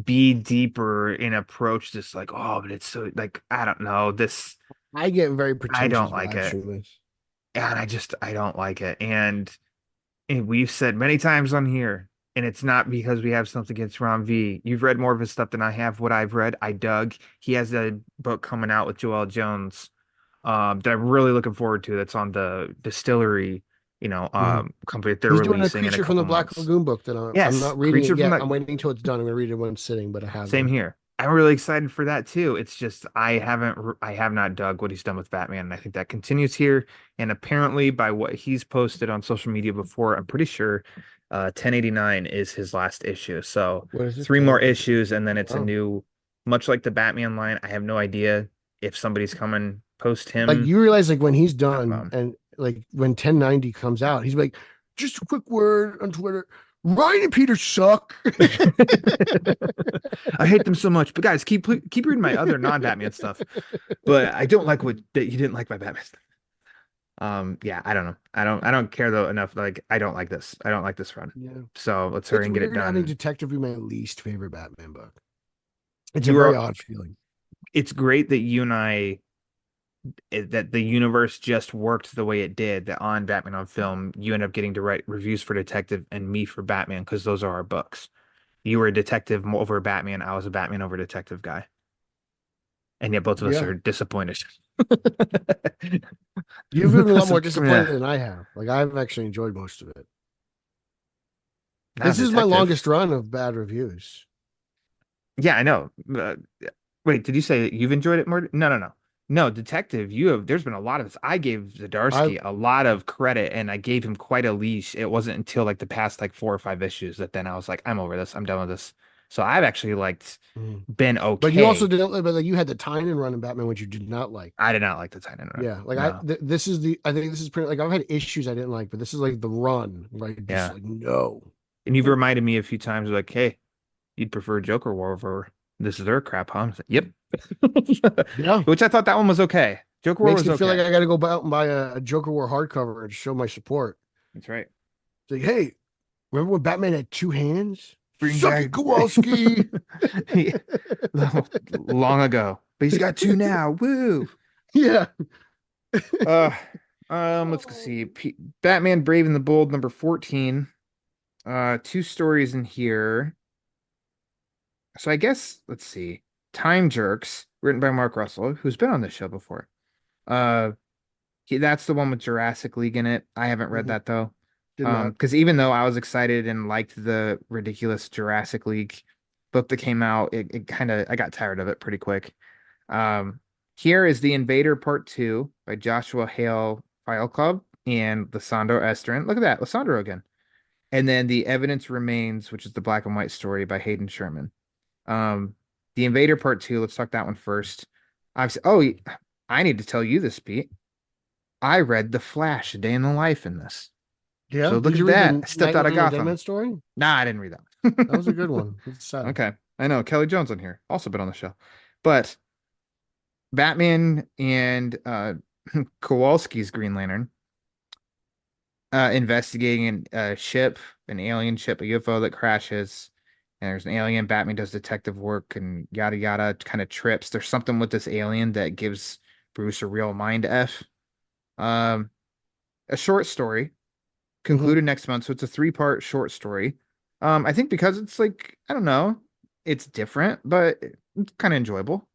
be deeper and approach this like, oh, but it's so like, I don't know, this I get very pretentious. I don't like vibes it. from this. And I don't like it. And we've said many times on here, and it's not because we have something against Ron V. You've read more of his stuff than I have. What I've read, I dug. He has a book coming out with Joel Jones, that I'm really looking forward to. That's on the distillery, company that they're He's doing a releasing in a Creature from the couple Black months. Lagoon book that I'm Yes, not reading Creature it from yet. the- I'm waiting until it's done. I'm gonna read it in one sitting, but I have Same here. I'm really excited for that too. It's just I have not dug what he's done with Batman, and I think that continues here. And apparently, by what he's posted on social media before, I'm pretty sure 1089 is his last issue. So What is it? 3 more issues, and then it's a Wow. new, much like the Batman line. I have no idea if somebody's coming post him. Like, you realize, like, when he's done Um, and like when 1090 comes out, he's like, just a quick word on Twitter. Ryan and Peter suck. I hate them so much, but guys, keep reading my other non-Batman stuff. But I don't like that you didn't like my Batman stuff. Yeah, I don't know. I don't care though enough. Like, I don't like this. I don't like this run. Yeah. So let's hurry and get it done. Having Detective be my least favorite Batman book. It's You a very are- odd feeling. It's great that you and I, that the universe just worked the way it did, that on Batman on Film, you end up getting to write reviews for Detective and me for Batman, because those are our books. You were a Detective over Batman. I was a Batman over Detective guy. And yet both of us Yeah. are disappointed. You've been a lot more Yeah. disappointed than I have. Like, I've actually enjoyed most of it. Not This is my Detective. longest run of bad reviews. Yeah, I know. Wait, did you say that you've enjoyed it more? No, Detective, there's been a lot of this. I gave Zdarsky a lot of credit, and I gave him quite a leash. It wasn't until like the past like 4 or 5 issues that then I was like, I'm over this. I'm done with this. So I've actually been okay. But you also didn't, but like, you had the Tynion run in Batman, which you did not like. I did not like the Titan run. Yeah, like, No. this is I think this is pretty, like, I've had issues I didn't like, but this is like the run, right? Just Yeah. like, no. And you've reminded me a few times like, hey, you'd prefer Joker War over This Is Earth crap, huh? I was like, yep. Yeah. Which I thought that one was okay. Joker War Makes was me okay. feel like I got to go out and buy a Joker War hardcover and show my support. That's right. It's like, hey, remember when Batman had 2 hands? Bring Suck back- it, Kowalski. Long ago, but he's got 2 now. Woo! Yeah. Let's see. Batman Brave and the Bold number 14. 2 stories in here. So I guess let's see. Time Jerks, written by Mark Russell, who's been on this show before. Uh, that's the one with Jurassic League in it. I haven't read Mhm. that though. Did not. Because even though I was excited and liked the ridiculous Jurassic League book that came out, it kind of I got tired of it pretty quick. Um, here is The Invader Part 2 by Joshua Hale File Club and Lissandro Estrin. Look at that, Lissandro again. And then The Evidence Remains, which is the black and white story by Hayden Sherman. The Invader Part 2, let's talk that one first. I need to tell you this, Pete. I read The Flash, A Day in the Life in this. Yeah. So look Did you at read that. I the stepped out of Nightwing and Gotham. Deadman story? Nah, I didn't read That was a that. good one. It's sad. Okay. I know. Kelly Jones on here. Also been on the show. But Batman and Kowalski's Green Lantern investigating a ship, an alien ship, a UFO that crashes. And there's an alien. Batman does detective work and yada yada, kind of trips. There's something with this alien that gives Bruce a real mind F. Um, a short story Mhm. concluded next month. So it's a three-part short story. I think because it's like, I don't know, it's different, but it's kind of enjoyable.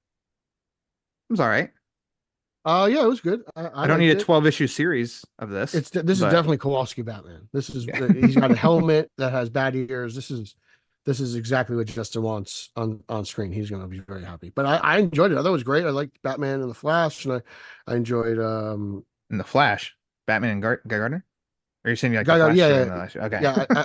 It was all right. Yeah, it was good. I I don't need liked a it. 12-issue series of this, This is but definitely Kowalski Batman. yeah. He's got a helmet that has bad ears. This is exactly what Justin wants on screen. He's going to be very happy. But I enjoyed it. I thought it was great. I liked Batman and the Flash, and I enjoyed In the Flash, Batman and Guy Gardner? Or are you saying you like the Guy. Flash Yeah, story yeah, in the Flash? Okay.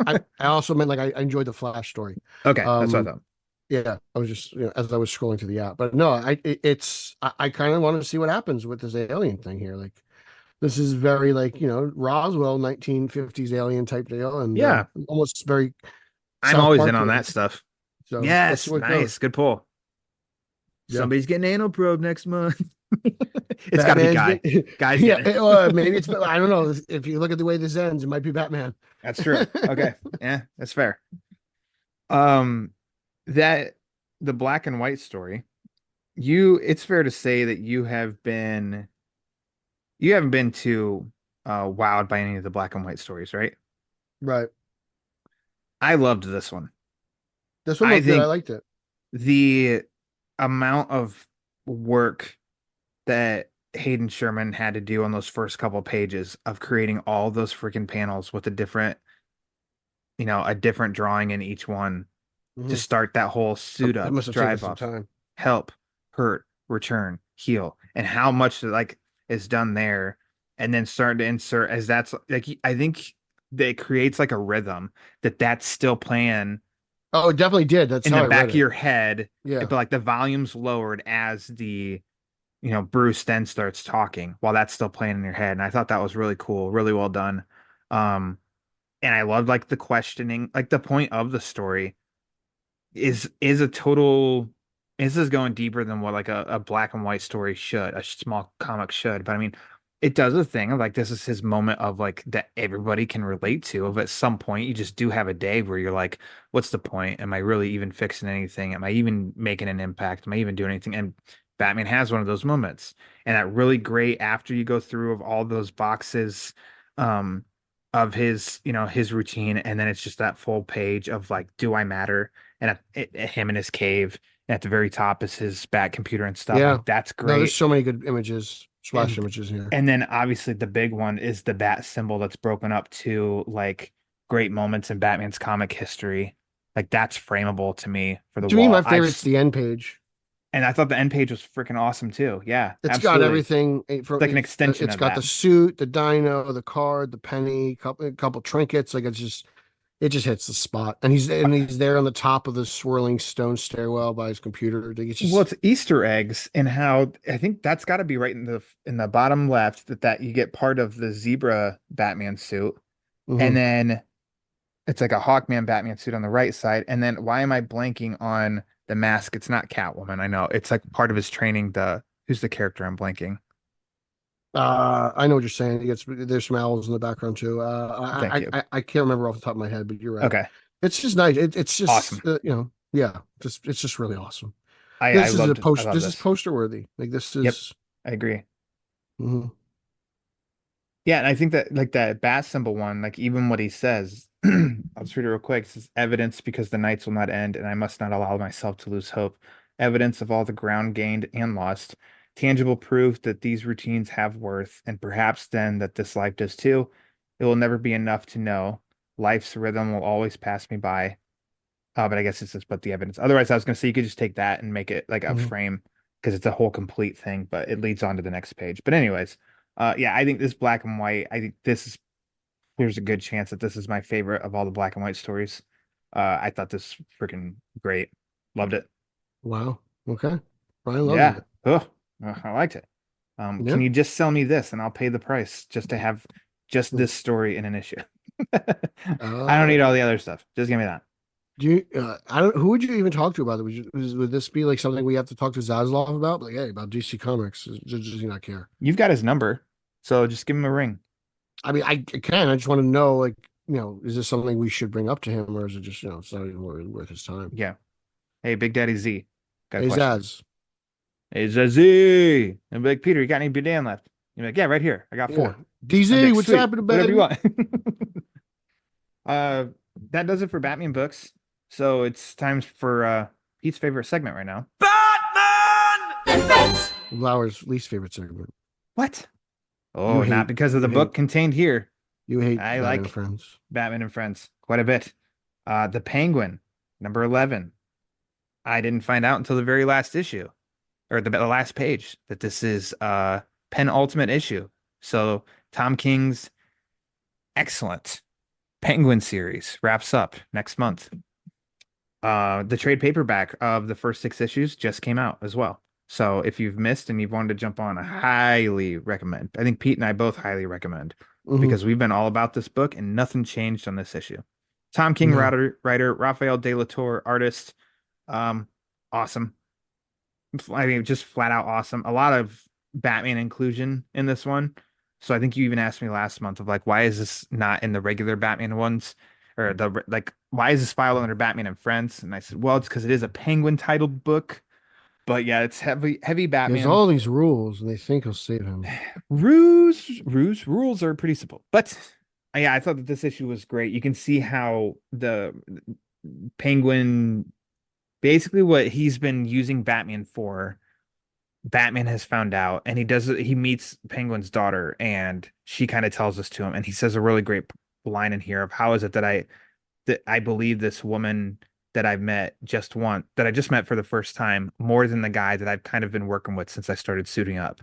yeah. I also meant like I enjoyed the Flash story. Okay, that's what I Um, thought. yeah, I was just as I was scrolling through the app, but no, I kind of wanted to see what happens with this alien thing here. Like this is very like Roswell 1950s alien type deal, and Yeah, almost very I'm South always in Park. on that stuff. So let's see Yes, what goes. nice. Good pull. Yeah, Somebody's getting anal probe next month. It's got to be Batman's Guy. getting Guy's yeah. getting it. Maybe it's I don't know if you look at the way this ends, it might be Batman. That's true. Okay. Yeah, that's fair. Um, that the black and white story, it's fair to say that you haven't been too wowed by any of the black and white stories, right? Right. I loved this one. This one I looked good. I think liked it. the amount of work that Hayden Sherman had to do on those first couple pages of creating all those freaking panels with a different drawing in each one to Mhm. start that whole suit That up, must have taken drive some off, time. help, hurt, return, heal, and how much like is done there, and then start to insert as that's like I think that it creates like a rhythm that's still playing Oh, it definitely did. That's in how the I read back of it. your head, Yeah. but like the volume's lowered as Bruce then starts talking while that's still playing in your head. And I thought that was really cool, really well done. Um, and I loved like the questioning, like the point of the story is a total this is going deeper than what like a black and white story should, a small comic should. But I mean, it does a thing of like this is his moment of like that everybody can relate to. Of at some point you just do have a day where you're like, what's the point? Am I really even fixing anything? Am I even making an impact? Am I even doing anything? And Batman has one of those moments. And that really great after you go through of all those boxes, um, of his routine, and then it's just that full page of like, do I matter? And him in his cave, and at the very top is his bat computer and stuff. Yeah. Like that's No, there's great. so many good images, splash And images here. and then obviously the big one is the bat symbol that's broken up to like great moments in Batman's comic history. Like that's frameable to me for the To me, my wall. favorite's the end page. And I thought the end page was freaking awesome too. Yeah, It's got absolutely. It's everything like an extension it's of got the that. suit, the dino, the card, the penny, couple trinkets. Like it just hits the spot. And he's there on the top of the swirling stone stairwell by his computer. Like it's Well, just it's Easter eggs and how I think that's got to be right in the bottom left that you get part of the zebra Batman suit, and mhm. then it's like a Hawkman Batman suit on the right side, and then why am I blanking on the mask? It's not Catwoman. I know it's like part of his training. Who's the character I'm blanking? I know what you're saying. There's some owls in the background too. Thank you. I can't remember off the top of my head, but you're right. Okay, It's just nice. It's awesome. just yeah, just it's just really awesome. I This is a loved I post. love This is this. poster worthy. Like this Yep, is. I agree. Mhm. Yeah, and I think that like that bat symbol one, like even what he says, I'll just read it real quick. It says evidence because the nights will not end, and I must not allow myself to lose hope. evidence of all the ground gained and lost, tangible proof that these routines have worth, and perhaps then that this life does too. It will never be enough to know. Life's rhythm will always pass me by. But I guess it's just but the evidence. Otherwise, I was going to say you could just take that and make it like a Mhm. frame because it's a whole complete thing, but it leads on to the next page. But anyways, yeah, I think this black and white, I think there's a good chance that this is my favorite of all the black and white stories. I thought this freaking great. Loved it. Wow. Okay. Brian loves Yeah. it. Oh, I liked it. Can Yeah. you just sell me this and I'll pay the price just to have just this story in an issue? I don't Uh, need all the other stuff. Just give me that. do you? I don't. Who would you even talk to about it? Would this be like something we have to talk to Zaslav about? Like, hey, about DC Comics? Does he not care? You've got his number, so just give him a ring. I mean, I can. I just want to know, like, is this something we should bring up to him, or is it just, it's not even worth his time? Yeah. Hey, Big Daddy Z, got a Hey, question. Zaz. Hey, Z. And be like, Peter, you got any Bidan left? You're like, yeah, right here. I got Yeah. 4. I'd be DZ, like, what's sweet, happening, whatever you baby? want. uh, that does it for Batman books. So it's time for Pete's favorite segment right now. Lauer's least favorite segment. What? You Oh, not hate. because of the You hate. book contained here. You hate I Batman and like Friends. Batman and Friends quite a bit. The Penguin, number 11. I didn't find out until the very last issue, or the last page, that this is penultimate issue. So Tom King's excellent Penguin series wraps up next month. The trade paperback of the first 6 issues just came out as well. So if you've missed and you've wanted to jump on, I highly recommend. I think Pete and I both highly recommend Mhm. because we've been all about this book and nothing changed on this issue. Tom King No. writer, Rafael De La Torre artist. Awesome. I mean, just flat out awesome. A lot of Batman inclusion in this one. So I think you even asked me last month of like, why is this not in the regular Batman ones? Or the like, why is this filed under Batman and Friends? And I said, well, it's because it is a Penguin titled book. But yeah, it's heavy There's Batman. all these rules, and they think he'll save him. Rules are pretty simple. But yeah, I thought that this issue was great. You can see how the Penguin basically what he's been using Batman for. Batman has found out, and he meets Penguin's daughter, and she kind of tells this to him, and he says a really great line in here of how is it that I believe this woman that I just met for the first time more than the guy that I've kind of been working with since I started suiting up.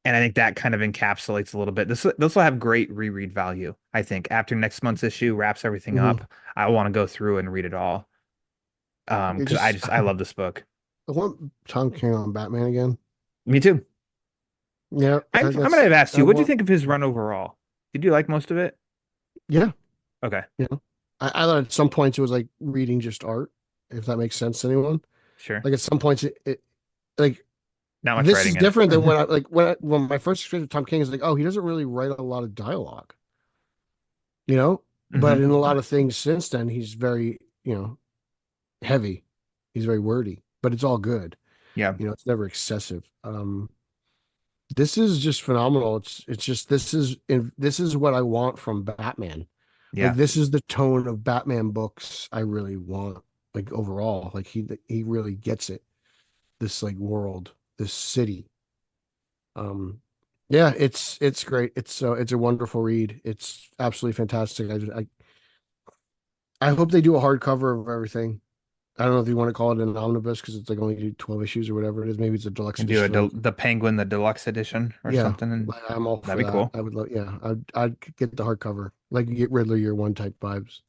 And I think that kind of encapsulates a little bit. This will have great reread value. I think after next month's issue wraps everything Mhm. up, I want to go through and read it all. It Because just, I love this book. I want Tom King on Batman again. Me too. Yeah, I'm gonna have asked you, what do you think of his run overall? Did you like most of it? Yeah, Okay, I thought at some points it was like reading just art, if that makes sense to anyone. sure. Like at some points, like Not much this is writing in different than it. when my first experience with Tom King is like, oh, he doesn't really write a lot of dialogue, you know. But Hmm. in a lot of things since then, he's very, heavy. He's very wordy, but it's all good. Yeah, It's never excessive. This is just phenomenal. It's just this is what I want from Batman. Like yeah, this is the tone of Batman books I really want. Like overall, like he really gets it. This like world, this city. Um, yeah, it's great. It's a wonderful read. It's absolutely fantastic. I hope they do a hardcover of everything. I don't know if you want to call it an omnibus because it's like only 12 issues or whatever it is. Maybe it's a deluxe can do edition. the Penguin, the deluxe edition or Yeah, something, and I'm all that'd for be that. cool. I would love, yeah, I'd get the hardcover, like you get Riddler Year One type vibes.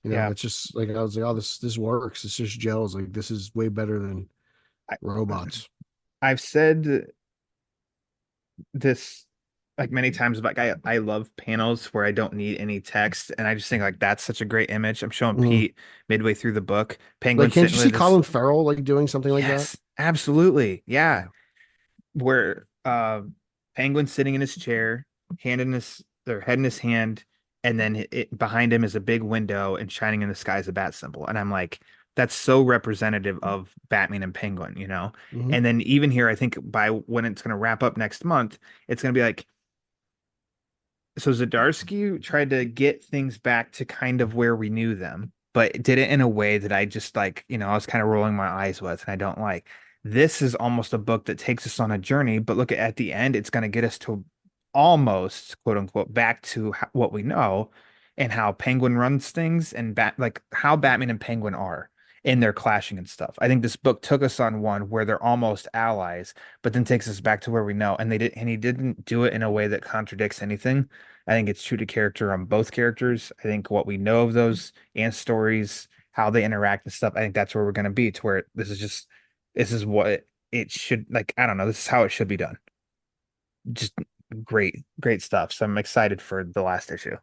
Yeah, It's just like I was like, oh, this works. This just gels. Like this is way better than I, robots. I've said this like many times, but like I love panels where I don't need any text, and I just think like that's such a great image. I'm showing Mhm. Pete midway through the book, Like, Penguin can't sitting you see with his Colin Farrell like doing something like that? yes, absolutely, yeah. Yeah. Where Penguin sitting in his chair, hand in his their head in his hand, and then behind him is a big window and shining in the sky is a bat symbol. And I'm like, that's so representative of Batman and Penguin, you know? Hmm. And then even here, I think by when it's gonna wrap up next month, it's gonna be like, so Zdarsky tried to get things back to kind of where we knew them. but it did it in a way that I just like, I was kind of rolling my eyes with, and I don't like. This is almost a book that takes us on a journey, but look at the end, it's going to get us to almost quote unquote back to what we know and how Penguin runs things and like how Batman and Penguin are in their clashing and stuff. I think this book took us on one where they're almost allies, but then takes us back to where we know. And he didn't do it in a way that contradicts anything. I think it's true to character on both characters. I think what we know of those and stories, how they interact and stuff, I think that's where we're going to be, to where this is what it should, like, I don't know, this is how it should be done. Just great stuff. So I'm excited for the last issue.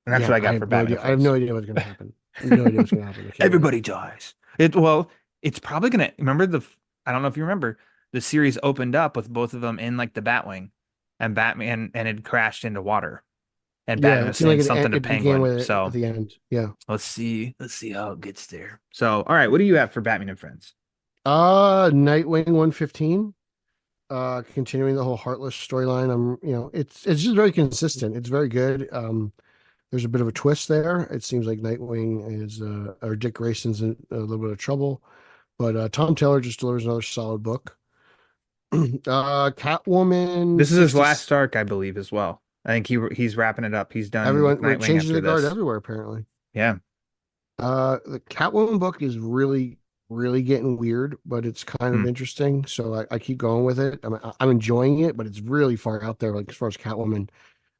And that's Yeah, what I I got for have no Batman idea. I have no idea what's gonna happen. I have no idea what's gonna happen. I can't wait. Everybody dies. It's probably gonna remember I don't know if you remember, the series opened up with both of them in like the Batwing, and Batman and it crashed into water. And Yeah, Batman it was seemed saying like something to it began Penguin. with it at So the end. Yeah. let's see how it gets there. So, all right, what do you have for Batman and Friends? Nightwing 115. Continuing the whole Heartless storyline. It's just very consistent. It's very good. There's a bit of a twist there. It seems like Nightwing is or Dick Grayson's in a little bit of trouble, but Tom Taylor just delivers another solid book. Catwoman This is his 60. last arc, I believe, as well. I think he's wrapping it up. He's done Everyone, we're Nightwing changing after the guard this. everywhere apparently. Yeah. The Catwoman book is really, really getting weird, but it's kind of Hmm. interesting. So I keep going with it. I'm enjoying it, but it's really far out there. Like as far as Catwoman,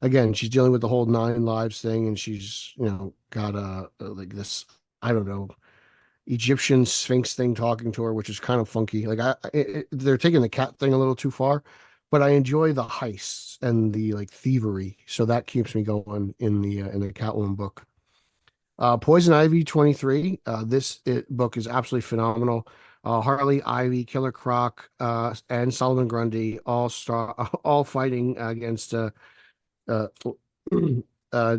again, she's dealing with the whole 9 lives thing, and she's got like this, I don't know, Egyptian Sphinx thing talking to her, which is kind of funky. Like they're taking the cat thing a little too far, but I enjoy the heists and the like thievery, so that keeps me going in the Catwoman book. Poison Ivy 23. Book is absolutely phenomenal. Harley, Ivy, Killer Croc, and Solomon Grundy all fighting against uh,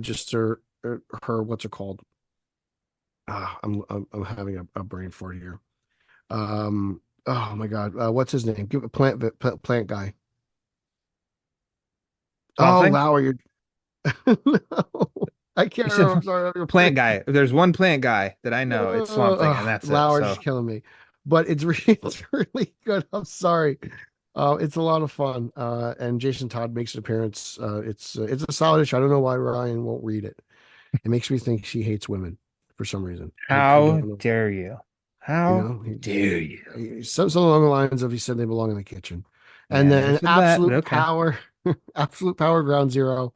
just her what's it called? I'm having a brain fart here. Oh my God, what's his name? Give a plant guy. Swamp Oh, Thing? Lowry. No, I can't You said remember. I'm sorry. plant guy. There's one plant guy that I know. It's Swamp Thing, and that's it. Lauer's So killing me, but it's really good. I'm sorry. It's a lot of fun. And Jason Todd makes an appearance. It's a solid issue. I don't know why Ryan won't read it. It makes me think she hates women for some reason. I how don't know. dare you? You How know, dare you? something along the lines of he said they belong in the kitchen. And Yeah, never then said that, but okay. Absolute Power Ground Zero.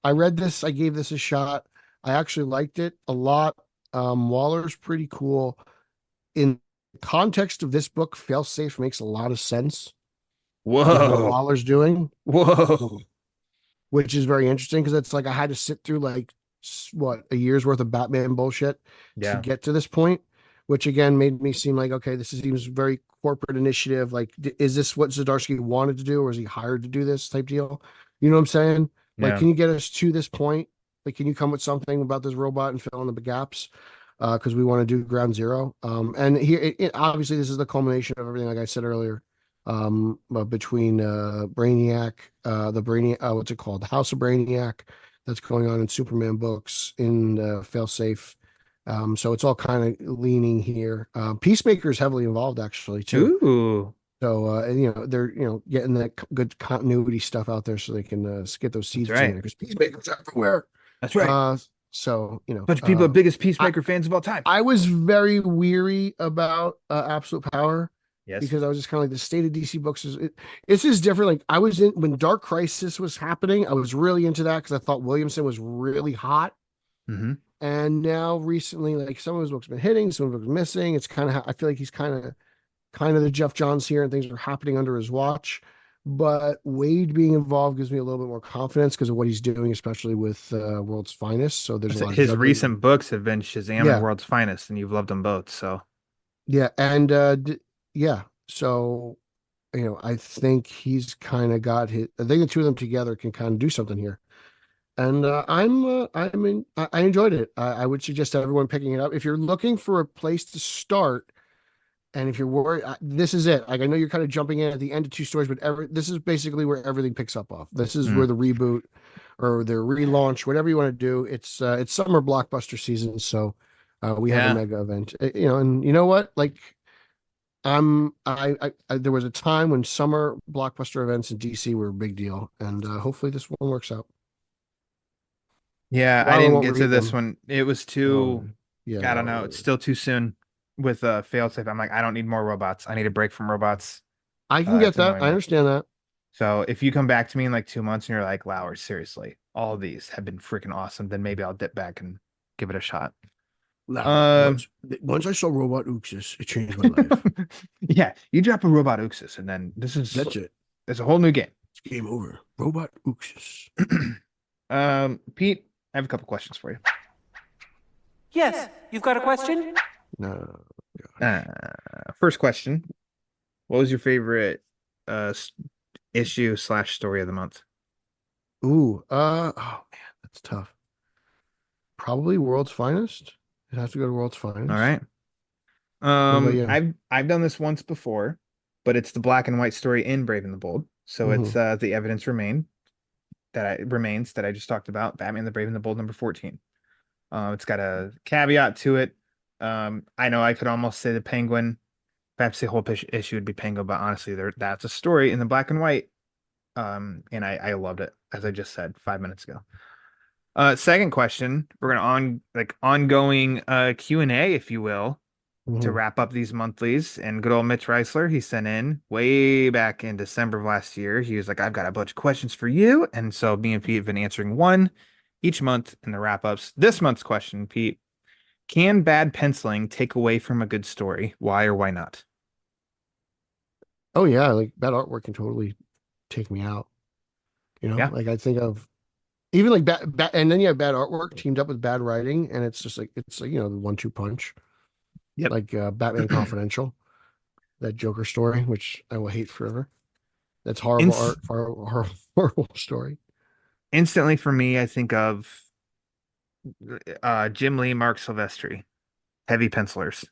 I read this. I gave this a shot. I actually liked it a lot. Waller's pretty cool. In context of this book, Failsafe makes a lot of sense with what Whoa. Waller's doing, Whoa. which is very interesting because it's like I had to sit through like what a year's worth of Batman bullshit to Yeah. get to this point, which again made me seem like okay, this seems very corporate initiative. Like, is this what Zdarsky wanted to do, or is he hired to do this type deal? You know what I'm saying? Like, Yeah. can you get us to this point? Like, can you come with something about this robot and fill in the gaps? Because we want to do Ground Zero. And here, obviously, this is the culmination of everything, like I said earlier, between Brainiac, what's it called? The House of Brainiac that's going on in Superman books in Failsafe. So it's all kind of leaning here. Peacemaker is heavily involved actually too. Ooh. So and they're getting that good continuity stuff out there so they can get those That's seeds in right. there because Peacemaker's everywhere. That's right. So Bunch of people are biggest I, Peacemaker fans of all time. I was very weary about Absolute Power Yes. because I was just kind of like the state of DC books it's just different. Like I was in when Dark Crisis was happening, I was really into that because I thought Williamson was really hot. Mm-hmm. And now recently, like some of his books been hitting, some of his books missing. It's kind of I feel like he's kind of the Jeff Johns here, and things are happening under his watch. But Wade being involved gives me a little bit more confidence because of what he's doing, especially with World's Finest. So there's a lot of His juggling. recent books have been Shazam Yeah. and World's Finest, and you've loved them both. So Yeah, and yeah, so I think he's kind of got his. I think the two of them together can kind of do something here. And I enjoyed it. I would suggest everyone picking it up if you're looking for a place to start. And if you're worried, this is it. Like I know you're kind of jumping in at the end of two stories, but this is basically where everything picks up off. This is where the reboot. or their relaunch, whatever you want to do. It's summer blockbuster season, so we have a Yeah. mega event. And you know what? Like I there was a time when summer blockbuster events in DC were a big deal, and hopefully this one works out. Yeah, I Lila didn't won't get to read this them. one. It was Oh, too, yeah, I don't Lila know. won't It's read. still too soon with failsafe. I'm like, I don't need more robots. I need a break from robots. I can get It's that. annoying I me. understand that. So if you come back to me in like 2 months and you're like, Lauer, seriously, all of these have been freaking awesome, then maybe I'll dip back and give it a shot. Lauer, Um, once I saw Robot Uxas, it changed my life. yeah, you drop a robot Uxus, and then this is That's it. it's a whole new game. It's game over. Robot Uxas. Pete, I have a couple questions for you. Yes, you've got a question? No. Uh, First question: what was your favorite issue slash story of the month? Ooh, oh man, that's tough. Probably World's Finest. It has to go to World's All Finest. right. What about you? I've done this once before, but it's the black and white story in Brave and the Bold. So Hmm. it's the evidence remains that I just talked about, Batman the Brave and the Bold number 14. It's got a caveat to it. I know I could almost say the Penguin, perhaps the whole issue would be Penguin, but honestly, that's a story in the black and white. And I loved it, as I just said 5 minutes ago. Second question, we're gonna ongoing Q&A, if you will, to Hmm. wrap up these monthlies. And good old Mitch Reisler, he sent in way back in December of last year. He was like, I've got a bunch of questions for you. And so me and Pete have been answering one each month in the wrap ups. This month's question, Pete, can bad penciling take away from a good story? Why or why not? Oh yeah, like bad artwork can totally take me out. Yeah. Like I think of even like and then you have bad artwork teamed up with bad writing, and it's like the 1-2 punch. Yep. Like Batman Confidential, that Joker story, which I will hate forever. That's horrible Inst art, horrible story. Instantly for me, I think of Jim Lee, Mark Silvestri, heavy pencilers.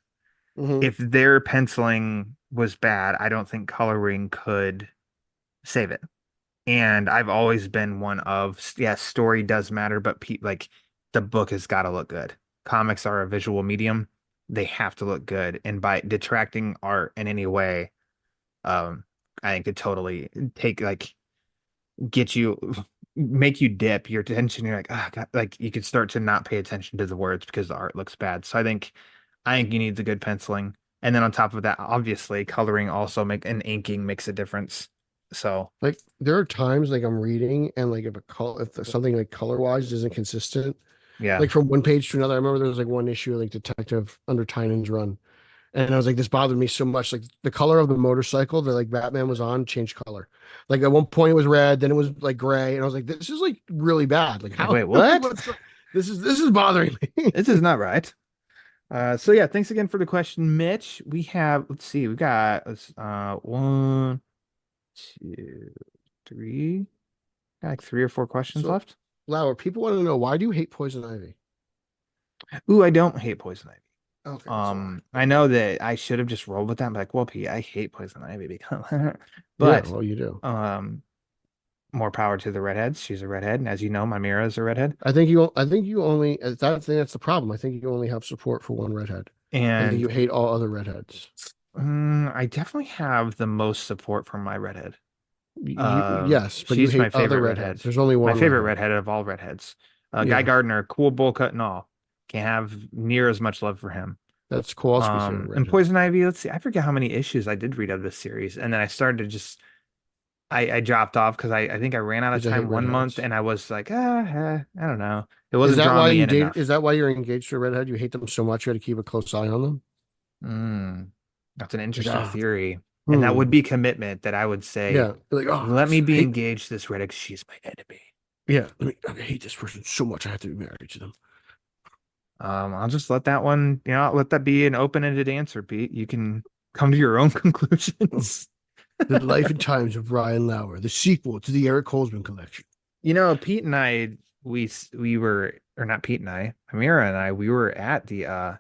Hmm. If their penciling was bad, I don't think coloring could save it. And I've always been one of, yeah, story does matter, but like the book has got to look good. Comics are a visual medium. They have to look good. And by detracting art in any way, um, I think it totally take like get you make you dip your attention. You're like, ah, God, like you could start to not pay attention to the words because the art looks bad. So I think you need the good penciling. And then on top of that, obviously coloring also and inking makes a difference. So Like there are times like I'm reading and like if something like color wise isn't consistent, yeah. like from one page to another. I remember there was like one issue like Detective under Tynan's run, and I was like, this bothered me so much. Like the color of the motorcycle that like Batman was on changed color. Like at one point it was red, then it was like gray, and I was like, this is like really bad. Like Like, how wait, like what? this is bothering me. This is not right. So yeah, thanks again for the question, Mitch. We have, let's see, we got one, two, three, got like 3 or 4 questions So, left. Lauer, people want to know, why do you hate Poison Ivy? Ooh, I don't hate poison ivy. Okay, that's all. I know that I should have just rolled with that. I'm like, well, Pete, I hate poison ivy because, Yeah, but well, you do. um, more power to the redheads. She's a redhead, and as you know, my Mira is a redhead, I think you only that's the problem. I think you only have support for one redhead. I think and you hate all other redheads. I definitely have the most support from my redhead. Yes, but you She's my hate other favorite redhead. redheads. There's only My one favorite redhead. redhead of all redheads. Guy Yeah, Gardner, cool bowl cut and all. Can't have near as much love for him. that's Kowalski's favorite And redhead. Poison Ivy, let's see. I forget how many issues I did read of this series. And then I started to just I dropped off because I think I ran out of Because I hate time one month redheads. and I was like, I don't know. It wasn't drawing me in Is enough. that why you're engaged to a redhead? You hate them so much you had to keep a close eye on them? Mm, that's an Like, interesting ah, theory. And that would hmm. be commitment that I would say, Yeah. Like, oh, let me be hate engaged to this redhead 'cause she's my enemy. yeah. I hate this person so much I have to be married to them. I'll just let that one, I'll let that be an open-ended answer, Pete. You can come to your own conclusions. The Life and Times of Brian Lauer, the sequel to the Eric Holzman collection. Pete and I, we were, or not Pete and I, Amira and I, we were at the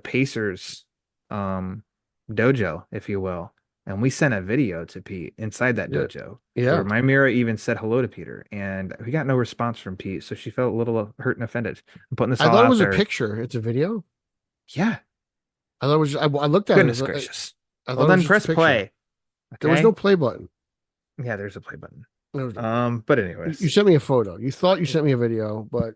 Pacers, um, dojo, if you will. and we sent a video to Pete inside that Yeah. dojo Yeah. where my Mira even said hello to Peter, and we got no response from Pete, so she felt a little hurt and offended. I'm putting this I all thought it out was there. a picture. It's a video. Yeah, I thought it was. I looked at goodness it. gracious. I thought Well, it was then just a press picture. play. There was Okay? no play button. Yeah, there's a play button. There was no But you anyways, sent me a photo. You thought you sent me a video, but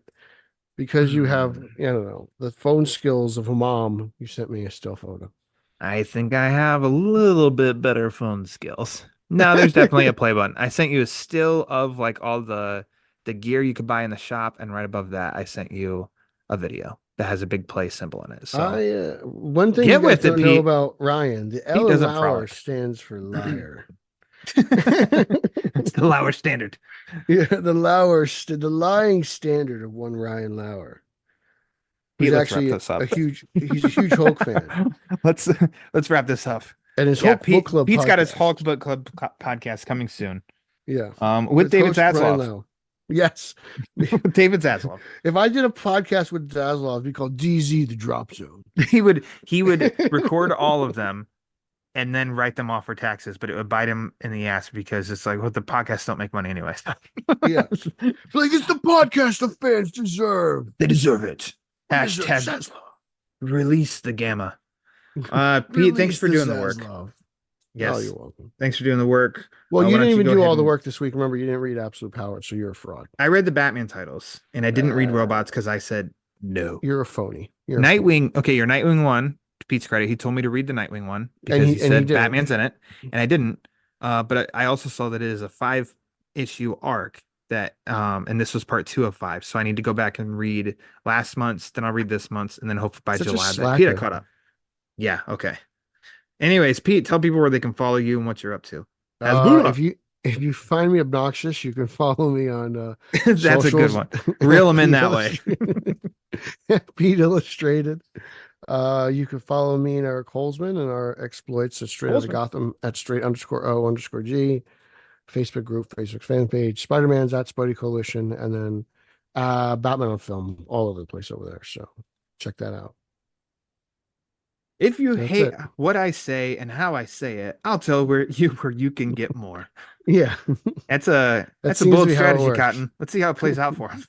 because you have, Hmm. I don't know, the phone skills of a mom, you sent me a still photo. I think I have a little bit better phone skills. No, there's definitely a play button. I sent you a still of like all the gear you could buy in the shop, and right above that, I sent you a video that has a big play symbol in it. So One thing you get guys with it, don't know Pete. about Ryan, the Pete L in doesn't Lauer frolic. stands for liar. It's the Lauer standard. Yeah, the lying standard of one Ryan Lauer, who's Pete, let's wrap actually this up. he's a huge Hulk fan. Let's wrap this up. And his Yeah, Hulk Book Club Pete's got his podcast. Hulk Book Club podcast coming soon. Yeah. With David host Ryan Zaslav. Lauer. Yes. David Zaslav. If I did a podcast with Zaslav, it'd be called DZ the Drop Zone. He would record all of them and then write them off for taxes, but it would bite him in the ass because it's like, well, the podcasts don't make money anyways. Yeah. Like, it's the podcast the fans deserve. They deserve it. They deserve Hashtag Zaslav. release the gamma. Pete, thanks Release for the doing the work. Zaslav. Yes. Oh, you're welcome. Thanks for doing the work. Well, you why didn't don't even go do ahead all the and- work this week. Remember, you didn't read Absolute Power, so you're a fraud. I read the Batman titles and I didn't read Robots because I said no. You're a phony. You're a phony. Nightwing. Okay, your Nightwing one. To Pete's credit, he told me to read the Nightwing one because And he he said didn't. Batman's in it, and I didn't. But I also saw that it is a 5-issue arc that, and this was part 2 of 5. So I need to go back and read last month's, then I'll read this month's, and then hopefully by Such a July. But Pete, I slacker. caught up. Yeah. Okay. Anyways, Pete, tell people where they can follow you and what you're up to. If you find me obnoxious, you can follow me on That's a good socials. one. Reel them in Pete that way. Pete Illustrated. You can follow me and Eric Holzman and our exploits at Straight Outta Holzman. Gotham at straight_O_G. Facebook group, Facebook fan page. Spider-Man's at Spidey Coalition, and then Batman on Film all over the place over there. So check that out. If you That's hate it. what I say and how I say it, I'll tell where you can get more. Yeah. That's a seems to bold be how it strategy, works. Cotton. Let's see how it plays out for him.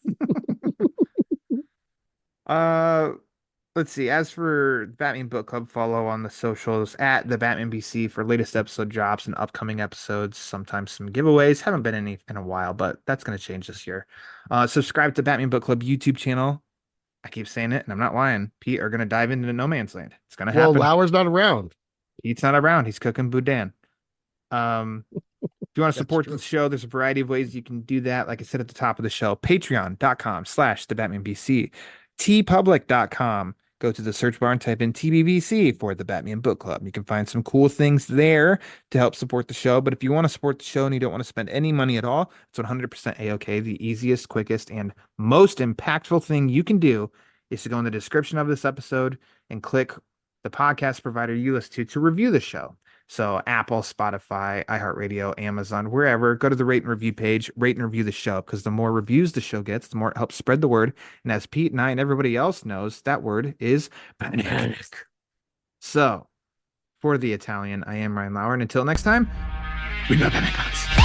Let's see. As for Batman Book Club, follow on the socials at the Batman BC for latest episode drops and upcoming episodes. Sometimes some giveaways. Haven't been any in a while, but that's going to change this year. Subscribe to Batman Book Club YouTube channel. I keep saying it, and I'm not lying. Pete are going to dive into no man's land. It's going to Well, happen. Lauer's not around. Pete's not around. He's cooking boudin. If you want to support the show, there's a variety of ways you can do that. Like I said at the top of the show, patreon.com/thebatmanbc, tpublic.com. Go to the search bar and type in TBBC for the Batman Book Club. You can find some cool things there to help support the show. But if you want to support the show and you don't want to spend any money at all, it's 100% A-OK. The easiest, quickest, and most impactful thing you can do is to go in the description of this episode and click the podcast provider you listen to review the show. So Apple, Spotify, iHeartRadio, Amazon, wherever, go to the rate and review page, rate and review the show, because the more reviews the show gets, the more it helps spread the word. And as Pete and I and everybody else knows, that word is panic. So for the Italian, I am Ryan Lauer. And until next time, we love panic.